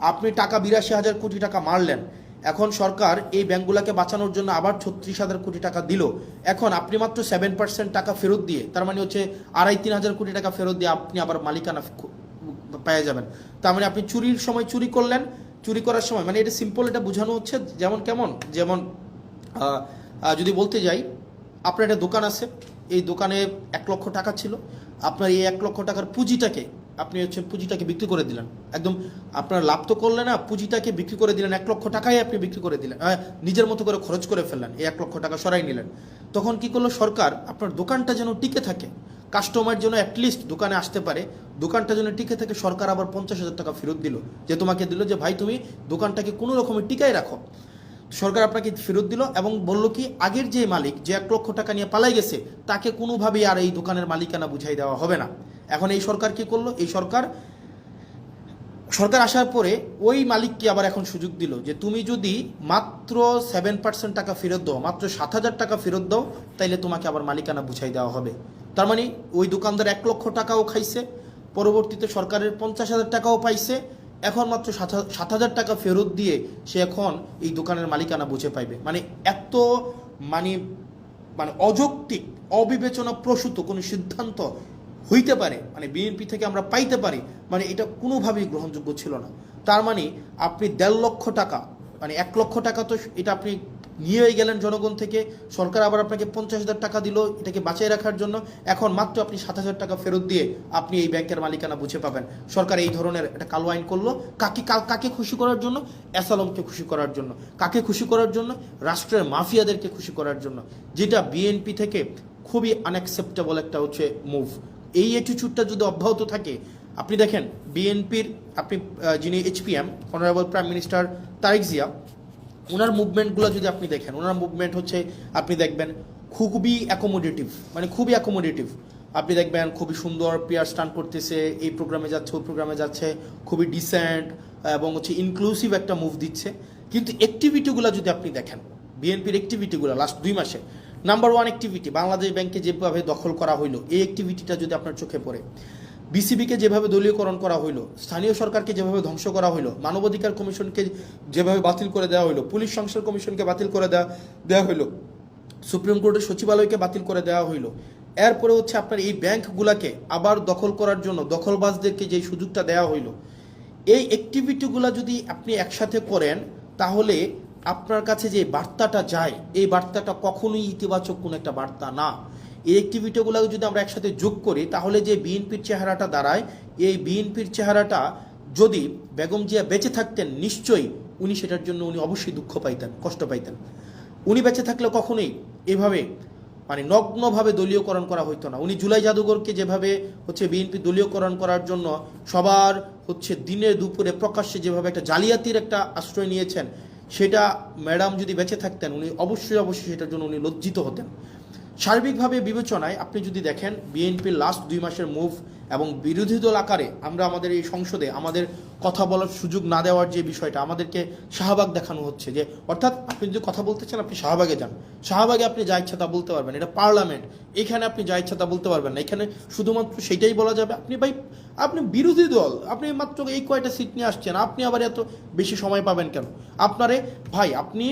আপনি টাকা 82,000 কোটি টাকা মারলেন, এখন সরকার এই ব্যাংকগুলোকে বাঁচানোর জন্য আবার 36,000 কোটি টাকা দিল। এখন আপনি মাত্র 7% টাকা ফেরত দিয়ে, তার মানে হচ্ছে 2,500-3,000 কোটি টাকা ফেরত দিয়ে আপনি আবার মালিকানা পেয়ে যাবেন। তার মানে আপনি চুরির সময় চুরি করলেন, চুরি করার সময়, মানে এটা সিম্পল, এটা বোঝানো হচ্ছে যেমন যদি বলতে যাই, আপনার একটা দোকান আছে, এই দোকানে 1 লক্ষ টাকা ছিল, আপনার এই 1 লক্ষ টাকার পুঁজিটাকে পুঁজিটাকে বিক্রি করে দিলেন, একদম আপনার লাভ তো করলেন না, পুঁজিটাকে বিক্রি করে দিলেন, 1 লক্ষ টাকাই আপনি বিক্রি করে দিলেন, নিজের মতো করে খরচ করে ফেললেন, এই 1 লক্ষ টাকা সরাই নিলেন। তখন কি করলো সরকার, আপনার দোকানটা যেন টিকে থাকে, কাস্টমার যেন অ্যাটলিস্ট দোকানে আসতে পারে, দোকানটা যেন টিকে থাকে, সরকার আবার 50,000 টাকা ফেরত দিল, যে তোমাকে দিল যে ভাই তুমি দোকানটাকে কোনো রকমের টিকায় রাখো। সরকার আপনাকে ফেরত দিল এবং বলল কি, আগের যে মালিক, যে 1 লক্ষ টাকা নিয়ে পালাই গেছে, তাকে কোনোভাবেই আর এই দোকানের মালিকানা বুঝাই দেওয়া হবে না। এখন এই সরকার কি করলো, এই সরকার আসার পরে ওই মালিককে আবার এখন সুযোগ দিল যে তুমি যদি মাত্র 7% টাকা ফেরত দাও, মাত্র 7,000 টাকা ফেরত দাও, তাইলে তোমাকে আবার মালিকানা বুঝাই দেওয়া হবে। তার মানে ওই দোকানদার 1 লক্ষ টাকাও খাইছে, পরবর্তীতে সরকারের 50,000 টাকাও পাইছে, এখন মাত্র 7,000 টাকা ফেরত দিয়ে সে এখন এই দোকানের মালিকানা বুঝে পাইবে। মানে এত মানে অযৌক্তিক, অবিবেচনা প্রসূত কোনো সিদ্ধান্ত হইতে পারে, মানে বিএনপি থেকে আমরা পাইতে পারি, মানে এটা কোনোভাবেই গ্রহণযোগ্য ছিল না। তার মানে আপনি 1.5 লক্ষ টাকা, মানে 1 লক্ষ টাকা তো এটা আপনি নিয়েই গেলেন জনগণ থেকে, সরকার আবার আপনাকে 50,000 টাকা দিল এটাকে বাঁচিয়ে রাখার জন্য, এখন মাত্র আপনি 7,000 টাকা ফেরত দিয়ে আপনি এই ব্যাংকের মালিকানা বুঝে পাবেন। সরকার এই ধরনের একটা কালো আইন করলো, কাকে খুশি করার জন্য? অ্যাসালমকে খুশি করার জন্য। কাকে খুশি করার জন্য? রাষ্ট্রের মাফিয়াদেরকে খুশি করার জন্য, যেটা বিএনপি থেকে খুবই আনঅ্যাকসেপ্টেবল একটা হচ্ছে মুভ। এই অ্যাটিটিউডটা যদি অব্যাহত থাকে, আপনি দেখেন বিএনপির যিনি HPM honourable prime minister Tarique Zia, ওনার মুভমেন্টগুলো যদি আপনি দেখেন, ওনার মুভমেন্ট হচ্ছে আপনি দেখবেন খুবই অ্যাকোমোডেটিভ, মানে খুবই অ্যাকোমোডেটিভ। আপনি দেখবেন খুবই সুন্দর পিয়ার স্টান্ট করতেছে, এই প্রোগ্রামে যাচ্ছে, ওই প্রোগ্রামে যাচ্ছে, খুবই ডিসেন্ট এবং হচ্ছে ইনক্লুসিভ একটা মুভ দিচ্ছে। কিন্তু অ্যাক্টিভিটিগুলো যদি আপনি দেখেন, বিএনপির অ্যাক্টিভিটিগুলো লাস্ট 2 মাসে, নাম্বার 1 অ্যাক্টিভিটি বাংলাদেশ ব্যাংকে যেভাবে দখল করা হইলো, এই অ্যাক্টিভিটিটা যদি আপনার চোখে পড়ে, বিসিবিকে যেভাবে দলীয়করণ করা হইলো, স্থানীয় সরকারকে যেভাবে ধ্বংস করা হইলো, মানবাধিকার কমিশনকে যেভাবে বাতিল করে দেওয়া হইলো, পুলিশ সংস্কার কমিশনকে বাতিল করে দেওয়া হইলো, সুপ্রিম কোর্টের সচিবালয়কে বাতিল করে দেওয়া হইলো, এরপরে হচ্ছে আপনার এই ব্যাংকগুলোকে আবার দখল করার জন্য দখলবাজদেরকে যে সুযোগটা দেওয়া হইলো, এই অ্যাক্টিভিটিগুলো যদি আপনি একসাথে করেন, তাহলে আপনার কাছে যে বার্তাটা যায়, এই বার্তাটা কখনোই ইতিবাচক কোনো একটা বার্তা না। এই অ্যাক্টিভিটিগুলো যদি আমরা একসাথে যোগ করি, তাহলে যে বিএনপির চেহারাটা দাঁড়ায়, এই বিএনপির চেহারাটা যদি বেগম জিয়া বেঁচে থাকতেন, নিশ্চয়ই উনি সেটার জন্য অবশ্যই দুঃখ পাইতেন, কষ্ট পাইতেন। উনি বেঁচে থাকলে কখনোই এভাবে মানে নগ্নভাবে দলীয়করণ করা হইতো না। উনি জুলাই জাদুঘরকে যেভাবে হচ্ছে বিএনপি দলীয়করণ করার জন্য সবার হচ্ছে দিনে দুপুরে প্রকাশ্যে যেভাবে একটা জালিয়াতির একটা আশ্রয় নিয়েছেন, সেটা ম্যাডাম যদি বেঁচে থাকতেন উনি অবশ্যই সেটার জন্য উনি লজ্জিত হতেন। সার্বিকভাবে বিবেচনায় আপনি যদি দেখেন বিএনপির লাস্ট 2 মাসের মুভ এবং বিরোধী দল আকারে আমরা আমাদের এই সংসদে আমাদের কথা বলার সুযোগ না দেওয়ার যে বিষয়টা, আমাদেরকে শাহবাগ দেখানো হচ্ছে, যে অর্থাৎ আপনি যদি কথা বলতে চান আপনি শাহবাগে যান, শাহবাগে আপনি যা ইচ্ছা তা বলতে পারবেন, এটা পার্লামেন্ট, এখানে আপনি যা ইচ্ছা তা বলতে পারবেন না, এখানে শুধুমাত্র সেটাই বলা যাবে। আপনি বিরোধী দল, আপনি মাত্র এই কয়টা সিট নিয়ে আসছেন, আপনি আবার এত বেশি সময় পাবেন কেন? ভাই আপনি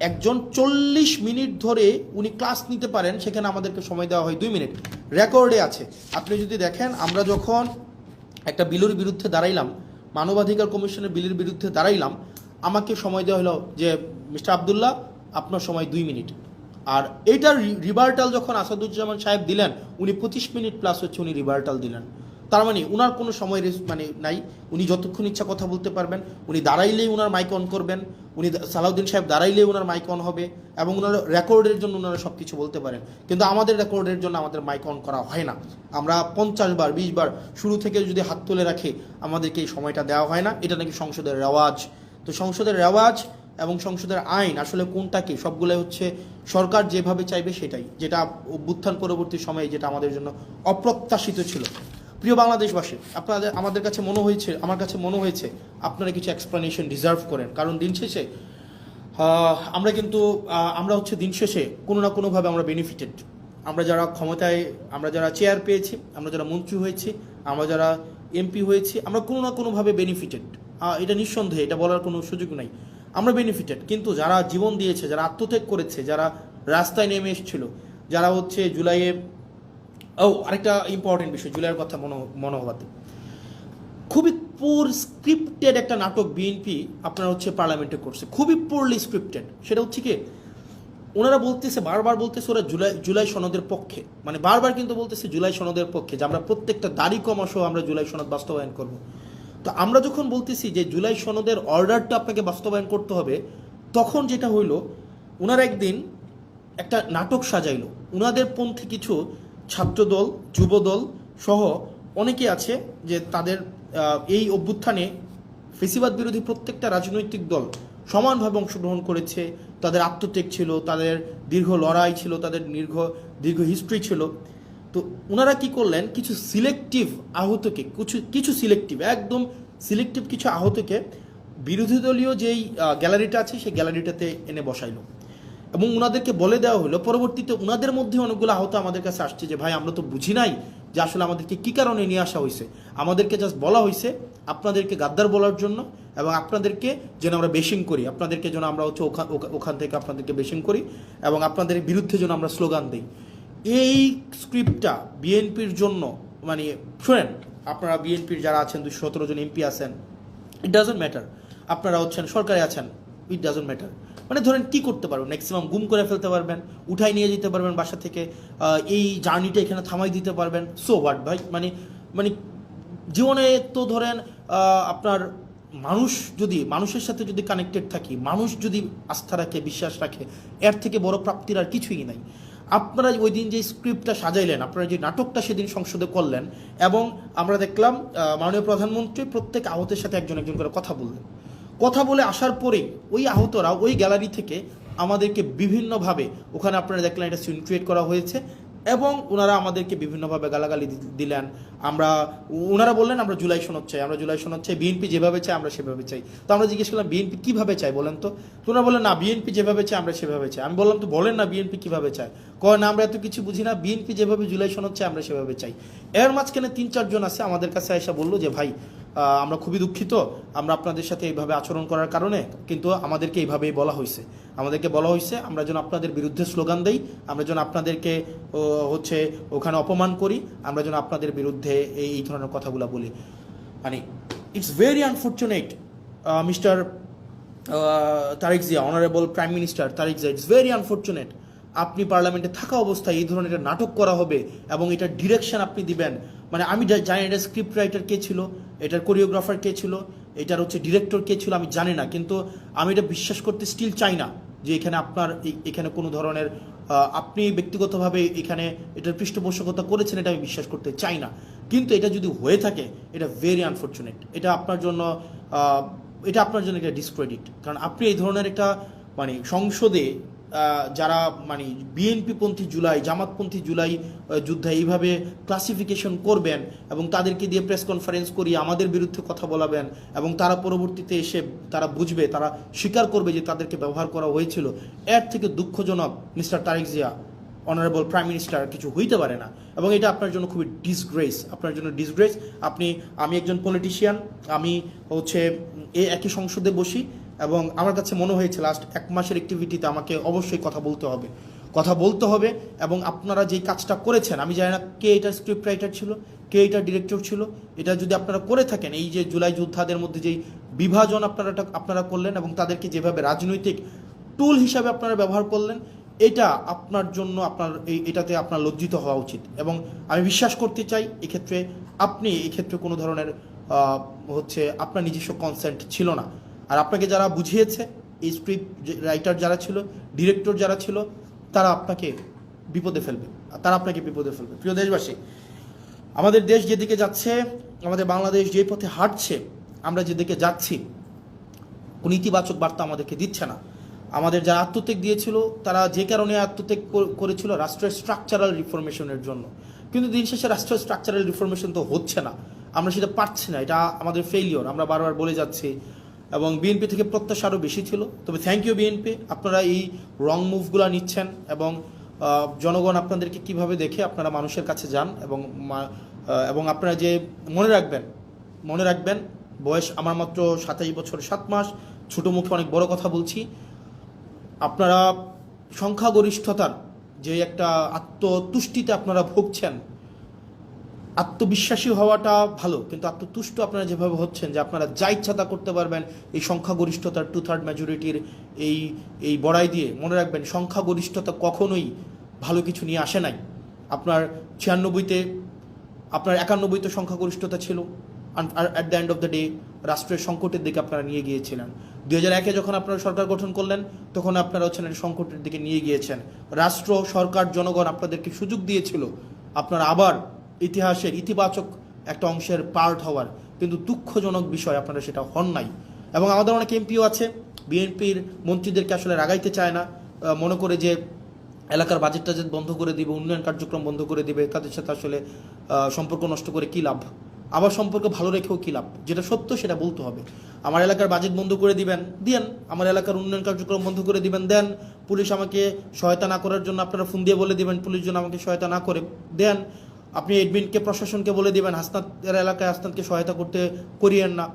একজন 40 মিনিট ধরে উনি ক্লাস নিতে পারেন, সেখানে আমাদেরকে সময় দেওয়া হয় 2 মিনিট, রেকর্ডে আছে। আপনি যদি দেখেন, আমরা যখন একটা বিলের বিরুদ্ধে দাঁড়াইলাম, মানবাধিকার কমিশনের বিলের বিরুদ্ধে দাঁড়াইলাম, আমাকে সময় দেওয়া হলো যে মিস্টার আবদুল্লাহ আপনার সময় 2 মিনিট। আর এইটার রিভার্টাল যখন আসাদুজ্জামান সাহেব দিলেন, উনি 25 মিনিট প্লাস হচ্ছে উনি রিভার্টাল দিলেন। তার মানে উনার কোনো সময় মানে নাই, উনি যতক্ষণ ইচ্ছা কথা বলতে পারবেন, উনি দাঁড়াইলেই উনার মাইক অন করবেন, উনি সালাউদ্দিন সাহেব দাঁড়াইলেই উনার মাইক অন হবে, এবং উনার রেকর্ডের জন্য উনারা সব কিছু বলতে পারেন। কিন্তু আমাদের রেকর্ডের জন্য আমাদের মাইক অন করা হয় না। আমরা 50 বার 20 বার শুরু থেকে যদি হাত তুলে রাখি, আমাদেরকে এই সময়টা দেওয়া হয় না। এটা নাকি সংসদের রেওয়াজ। তো সংসদের রেওয়াজ এবং সংসদের আইন আসলে কোনটা কি, সবগুলো হচ্ছে সরকার যেভাবে চাইবে সেটাই, যেটা অভ্যুত্থান পরবর্তী সময়ে যেটা আমাদের জন্য অপ্রত্যাশিত ছিল। প্রিয় বাংলাদেশবাসী, আপনাদের আমার কাছে মনে হয়েছে আপনারা কিছু এক্সপ্লানেশন ডিজার্ভ করেন। কারণ দিন শেষে আমরা হচ্ছে দিন শেষে কোনো না কোনোভাবে আমরা বেনিফিটেড। আমরা যারা ক্ষমতায়, আমরা যারা চেয়ার পেয়েছি, আমরা যারা মন্ত্রী হয়েছি, আমরা যারা এমপি হয়েছি, আমরা কোনো না কোনোভাবে বেনিফিটেড। এটা নিঃসন্দেহে, এটা বলার কোনো সুযোগ নাই, আমরা বেনিফিটেড। কিন্তু যারা জীবন দিয়েছে, যারা আত্মত্যাগ করেছে, যারা রাস্তায় নেমে এসেছিল, যারা হচ্ছে জুলাইয়ে, আরেকটা ইম্পর্টেন্ট বিষয়, জুলাইয়ের কথা মনে হওয়াতে, খুবই পুর স্ক্রিপ্টেড একটা নাটক বিএনপি আপনারা হচ্ছে পার্লামেন্টে করছে, খুবই পুরলি স্ক্রিপ্টেড। সেটা হচ্ছে কি, ওনারা বলতেছে, বারবার বলতেছে ওরা জুলাই সনদের পক্ষে, মানে বারবার কিন্তু বলতেছে জুলাই সনদের পক্ষে, যে আমরা প্রত্যেকটা দাড়ি কমা সহ আমরা জুলাই সনদ বাস্তবায়ন করব। তো আমরা যখন বলতেছি যে জুলাই সনদের অর্ডারটা আপনাকে বাস্তবায়ন করতে হবে, তখন যেটা হইল, ওনারা একদিন একটা নাটক সাজাইল। ওনাদের পন্থী কিছু ছাত্রদল, যুবদল সহ অনেকে আছে যে তাদের এই অভ্যুত্থানে ফেসিবাদ বিরোধী প্রত্যেকটা রাজনৈতিক দল সমানভাবে অংশগ্রহণ করেছে। তাদের আত্মত্যাগ ছিল, তাদের দীর্ঘ লড়াই ছিল, তাদের দীর্ঘ হিস্ট্রি ছিল। তো ওনারা কি করলেন, কিছু সিলেক্টিভ আহতকে, কিছু সিলেক্টিভ, একদম সিলেক্টিভ কিছু আহতকে বিরোধী দলীয় যেই গ্যালারিটা আছে সেই গ্যালারিটাতে এনে বসাইলো, এবং ওনাদেরকে বলে দেওয়া হলো, পরবর্তীতে ওনাদের মধ্যে অনেকগুলো আহত আমাদের কাছে আসছে যে ভাই আমরা তো বুঝি নাই যে আসলে আমাদেরকে কী কারণে নিয়ে আসা হয়েছে, আমাদেরকে জাস্ট বলা হয়েছে আপনাদেরকে গাদ্দার বলার জন্য, এবং আপনাদেরকে যেন আমরা বেশিং করি, আপনাদেরকে যেন আমরা হচ্ছে ওখান থেকে আপনাদেরকে বেশিং করি, এবং আপনাদের বিরুদ্ধে যেন আমরা স্লোগান দিই। এই স্ক্রিপ্টটা বিএনপির জন্য, মানে শোনেন, আপনারা বিএনপির যারা আছেন 217 জন এমপি আছেন, ইট ডাজন্ট ম্যাটার, আপনারা হচ্ছেন সরকারে আছেন, ইট ডাজন্ট ম্যাটার। মানে ধরেন কি করতে পারবেন, ম্যাক্সিমাম গুম করে ফেলতে পারবেন, উঠাই নিয়ে যেতে পারবেন বাসা থেকে, এই জার্নিটা এখানে থামাই দিতে পারবেন, সো হোয়াট ভাই। মানে জীবনে তো ধরেন আপনার মানুষের সাথে যদি কানেক্টেড থাকি, মানুষ যদি আস্থা রাখে, বিশ্বাস রাখে, এর থেকে বড় প্রাপ্তির আর কিছুই নাই। আপনারা ওই দিন যে স্ক্রিপ্টটা সাজাইলেন, আপনারা যে নাটকটা সেদিন সংসদে করলেন, এবং আমরা দেখলাম মাননীয় প্রধানমন্ত্রী প্রত্যেক আহতের সাথে একজন একজন করে কথা বলে আসার পরেই ওই আহতরা ওই গ্যালারি থেকে আমাদেরকে বিভিন্নভাবে, ওখানে আপনারা দেখলেন এটা সিন ক্রিয়েট করা হয়েছে, এবং ওনারা আমাদেরকে বিভিন্নভাবে গালাগালি দিলেন। ওনারা বললেন আমরা জুলাই সনদ চাই, বিএনপি যেভাবে চাই আমরা সেভাবে চাই। তো আমরা জিজ্ঞেস করলাম বিএনপি কীভাবে চাই বলেন তো? ওনারা বললেন না, বিএনপি যেভাবে চাই আমরা সেভাবে চাই। আমি বললাম তো বলেন না বিএনপি কীভাবে চায়? কয় না আমরা এত কিছু বুঝি না, বিএনপি যেভাবে জুলাই সনদ চাই আমরা সেভাবে চাই। এর মাঝখানে 3-4 জন আছে আমাদের কাছে এসে বললো যে ভাই আমরা খুবই দুঃখিত, আমরা আপনাদের সাথে এইভাবে আচরণ করার কারণে, কিন্তু আমাদেরকে এইভাবেই বলা হয়েছে, আমরা যেন আপনাদের বিরুদ্ধে স্লোগান দেই, আমরা যেন আপনাদেরকে হচ্ছে ওখানে অপমান করি, আমরা যেন আপনাদের বিরুদ্ধে এই ধরনের কথাগুলো বলি। মানে it's very unfortunate mister Tarique Zia, honourable prime minister Tarique Zia, it's very unfortunate আপনি পার্লামেন্টে থাকা অবস্থায় এই ধরনের একটা নাটক করা হবে এবং এটার ডিরেকশন আপনি দিবেন। মানে আমি জানি এটার স্ক্রিপ্ট রাইটার কে ছিল, এটার কোরিওগ্রাফার কে ছিল, এটার হচ্ছে ডিরেক্টর কে ছিল, আমি জানি না, কিন্তু আমি এটা বিশ্বাস করতে স্টিল চাই না যে এখানে কোনো ধরনের আপনি ব্যক্তিগতভাবে এখানে এটার পৃষ্ঠপোষকতা করেছেন, এটা আমি বিশ্বাস করতে চাই না। কিন্তু এটা যদি হয়ে থাকে এটা ভেরি আনফর্চুনেট, এটা আপনার জন্য একটা ডিসক্রেডিট। কারণ আপনি এই ধরনের একটা মানে সংসদে যারা মানে বিএনপিপন্থী জুলাই, জামাতপন্থী জুলাই যুদ্ধে এইভাবে ক্লাসিফিকেশন করবেন এবং তাদেরকে দিয়ে প্রেস কনফারেন্স করিয়ে আমাদের বিরুদ্ধে কথা বলাবেন, এবং তারা পরবর্তীতে এসে তারা বুঝবে, তারা স্বীকার করবে যে তাদেরকে ব্যবহার করা হয়েছিল, এর থেকে দুঃখজনক mister Tarique Zia honourable prime minister কিছু হইতে পারে না। এবং এটা আপনার জন্য খুবই ডিসগ্রেস, আমি একজন পলিটিশিয়ান, আমি হচ্ছে একই সংসদে বসি, এবং আমার কাছে মনে হয়েছে লাস্ট 1 মাসের অ্যাক্টিভিটিতে আমাকে অবশ্যই কথা বলতে হবে এবং আপনারা যেই কাজটা করেছেন, আমি জানি না কে এটার স্ক্রিপ্ট রাইটার ছিল, কে এটার ডিরেক্টর ছিল, এটা যদি আপনারা করে থাকেন, এই যে জুলাই যোদ্ধাদের মধ্যে যেই বিভাজন আপনারা করলেন এবং তাদেরকে যেভাবে রাজনৈতিক টুল হিসাবে আপনারা ব্যবহার করলেন, এটা আপনার জন্য এটাতে আপনার লজ্জিত হওয়া উচিত। এবং আমি বিশ্বাস করতে চাই আপনি এই ক্ষেত্রে কোনো ধরনের আপনার নিজস্ব কনসেন্ট ছিল না। আর আপনাকে যারা বুঝিয়েছে, এই স্ক্রিপ্ট রাইটার যারা ছিল, ডিরেক্টর যারা ছিল, তারা আপনাকে বিপদে ফেলবে। প্রিয় দেশবাসী, আমাদের দেশ যেদিকে যাচ্ছে, আমাদের বাংলাদেশ যে পথে হাঁটছে, আমরা যেদিকে যাচ্ছি, কোনো ইতিবাচক বার্তা আমাদেরকে দিচ্ছে না। আমাদের যারা আত্মত্যাগ দিয়েছিল, তারা যে কারণে আত্মত্যাগ করেছিল, রাষ্ট্রের স্ট্রাকচারাল রিফরমেশনের জন্য। কিন্তু দিন শেষে রাষ্ট্রের স্ট্রাকচারাল রিফরমেশন তো হচ্ছে না, আমরা সেটা পারছি না, এটা আমাদের ফেইলিওর, আমরা বারবার বলে যাচ্ছি। এবং বিএনপি থেকে প্রত্যাশা আরও বেশি ছিল। তবে থ্যাংক ইউ বিএনপি, আপনারা এই রং মুভগুলো নিচ্ছেন এবং জনগণ আপনাদেরকে কিভাবে দেখে আপনারা মানুষের কাছে যান। এবং আপনারা যে মনে রাখবেন, বয়স আমার মাত্র 27 বছর 7 মাস, ছোটো মুখে অনেক বড় কথা বলছি। আপনারা সংখ্যাগরিষ্ঠতার যে একটা আত্মতুষ্টিতে আপনারা ভুগছেন, আত্মবিশ্বাসী হওয়াটা ভালো, কিন্তু আত্মতুষ্ট আপনারা যেভাবে হচ্ছেন যে আপনারা যা ইচ্ছা তা করতে পারবেন এই সংখ্যাগরিষ্ঠতার 2/3 মেজরিটির এই বড়াই দিয়ে, মনে রাখবেন সংখ্যাগরিষ্ঠতা কখনোই ভালো কিছু নিয়ে আসে নাই। আপনার 96-তে, আপনার 91-তে সংখ্যাগরিষ্ঠতা ছিল, আর at the end of the day রাষ্ট্রের সংকটের দিকে আপনারা নিয়ে গিয়েছিলেন। 2001-এ যখন আপনারা সরকার গঠন করলেন, তখন আপনারা হচ্ছেন সংকটের দিকে নিয়ে গিয়েছেন। রাষ্ট্র, সরকার, জনগণ আপনাদেরকে সুযোগ দিয়েছিল আপনারা আবার ইতিহাসের ইতিবাচক একটা অংশের পার্ট হওয়ার, কিন্তু দুঃখজনক বিষয় আপনারা সেটা হন নাই। এবং আমাদের অনেক এমপিও আছে, বিএনপির মন্ত্রীদেরকে আসলে রাগাইতে চায় না, মনে করে যে এলাকার বাজেট টাজেট বন্ধ করে দিবে, উন্নয়ন কার্যক্রম বন্ধ করে দিবে, তাদের সাথে আসলে সম্পর্ক নষ্ট করে কী লাভ, আবার সম্পর্ক ভালো রেখেও কী লাভ। যেটা সত্য সেটা বলতে হবে। আমার এলাকার বাজেট বন্ধ করে দিবেন, দেন। আমার এলাকার উন্নয়ন কার্যক্রম বন্ধ করে দিবেন, দেন। পুলিশ আমাকে সহায়তা না করার জন্য আপনারা ফোন দিয়ে বলে দিবেন পুলিশ যেন আমাকে সহায়তা না করে, দেন। আপনি এডমিনকে, প্রশাসনকে বলে দিবেন হাসনাতের এলাকায় হাসনাতকে সহায়তা করিয়েন না,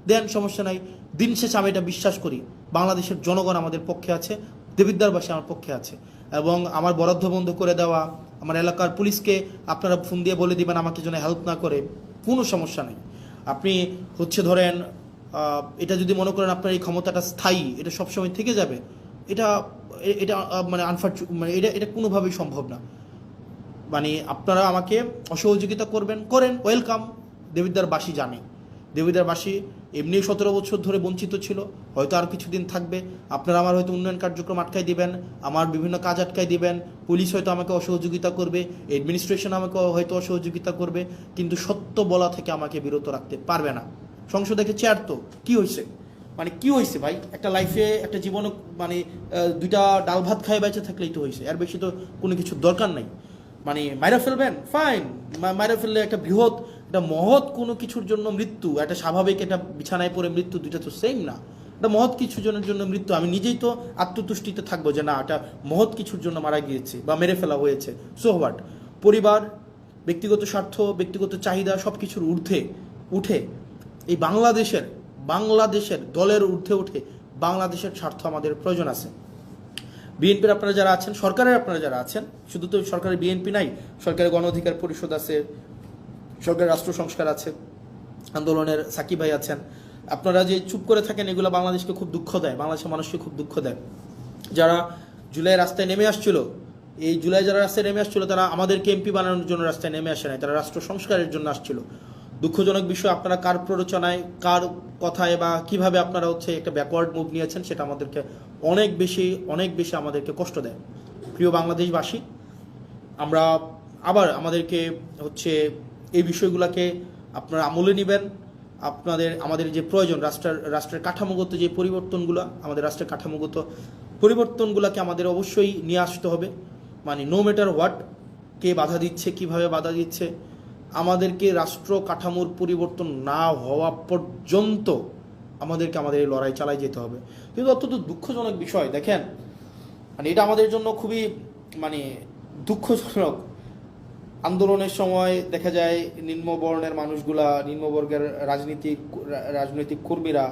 দেন, সমস্যা নাই। দিন শেষে আমি এটা বিশ্বাস করি, বাংলাদেশের জনগণ আমাদের পক্ষে আছে, দেবিদ্বারবাসী আমার পক্ষে আছে। এবং আমার বরাদ্দ বন্ধ করে দেওয়া, আমার এলাকার পুলিশকে আপনারা ফোন দিয়ে বলে দিবেন আমাকে যেন হেল্প না করে, কোনো সমস্যা নেই। আপনি ধরেন এটা যদি মনে করেন আপনার এই ক্ষমতাটা স্থায়ী, এটা সবসময় থেকে যাবে, এটা মানে এটা কোনোভাবেই সম্ভব না। মানে আপনারা আমাকে অসহযোগিতা করেন, ওয়েলকাম। দেবিদ্বারবাসী জানে, দেবিদ্বারবাসী এমনি 17 বছর ধরে বঞ্চিত ছিল, হয়তো আর কিছুদিন থাকবে। আপনারা আমার হয়তো উন্নয়ন কার্যক্রম আটকাই দিবেন, আমার বিভিন্ন কাজ আটকাই দিবেন, পুলিশ হয়তো আমাকে অসহযোগিতা করবে, অ্যাডমিনিস্ট্রেশন আমাকে হয়তো অসহযোগিতা করবে, কিন্তু সত্য বলা থেকে আমাকে বিরত রাখতে পারবে না। সংসদে চেয়ার তো কী হয়েছে, মানে কি হয়েছে ভাই? একটা লাইফে, একটা জীবনে, মানে 2টা ডাল ভাত খায় বেঁচে থাকলেই তো হয়েছে, এর বেশি তো কোনো কিছুর দরকার নাই। মানে মাইরা ফেলবেন, ফাইন, মাইরা ফেললে একটা মহৎ কোনো কিছুর জন্য মৃত্যু, একটা স্বাভাবিক একটা বিছানায় পড়ে মৃত্যু, দুইটা তো সেম না। একটা মহৎ কিছুর জন্য মৃত্যু, আমি নিজেই তো আত্মতুষ্টিতে থাকবো যে না, এটা মহৎ কিছুর জন্য মারা গিয়েছে বা মেরে ফেলা হয়েছে, সো হোয়াট। পরিবার, ব্যক্তিগত স্বার্থ, ব্যক্তিগত চাহিদা সব কিছুর ঊর্ধ্বে উঠে এই বাংলাদেশের দলের ঊর্ধ্বে উঠে বাংলাদেশের স্বার্থ আমাদের প্রয়োজন আছে। বিএনপির আপনারা যারা আছেন, সরকারের আপনারা যারা আছেন, শুধু তো সরকারের বিএনপি নাই, সরকারের গণ অধিকার পরিষদ আছে, সরকারের রাষ্ট্র সংস্কার আছে, আন্দোলনের সাকিব ভাই আছেন। আপনারা যে চুপ করে থাকেন, এগুলো বাংলাদেশকে খুব দুঃখ দেয়, বাংলাদেশের মানুষকে খুব দুঃখ দেয়। যারা জুলাই রাস্তায় নেমে আসছিল, এই জুলাই যারা রাস্তায় নেমে আসছিল, তারা আমাদেরকে এমপি বানানোর জন্য রাস্তায় নেমে আসে নাই, তারা রাষ্ট্র সংস্কারের জন্য আসছিল। দুঃখজনক বিষয়, আপনারা কার প্ররোচনায়, কার কথায় বা কিভাবে আপনারা একটা ব্যাকওয়ার্ড মুভ নিয়েছেন, সেটা আমাদেরকে অনেক বেশি আমাদেরকে কষ্ট দেয়। প্রিয় বাংলাদেশবাসী, আমরা আবার আমাদেরকে এই বিষয়গুলোকে আপনারা আমলে নেবেন। আমাদের যে প্রয়োজন, রাষ্ট্রের কাঠামোগত যে পরিবর্তনগুলো, আমাদের রাষ্ট্রের কাঠামোগত পরিবর্তনগুলোকে আমাদের অবশ্যই নিয়ে আসতে হবে। মানে নো ম্যাটার হোয়াট, কে বাধা দিচ্ছে, কিভাবে বাধা দিচ্ছে, আমাদেরকে রাষ্ট্র কাঠামোর পরিবর্তন না হওয়া পর্যন্ত আমাদের এই লড়াই চালাই যেতে হবে। কিন্তু অত্যন্ত দুঃখজনক বিষয়, দেখেন, মানে এটা আমাদের জন্য খুবই দুঃখজনক। আন্দোলনের সময় দেখা যায় নিম্নবর্ণের মানুষগুলা, নিম্নবর্গের রাজনৈতিক কর্মীরা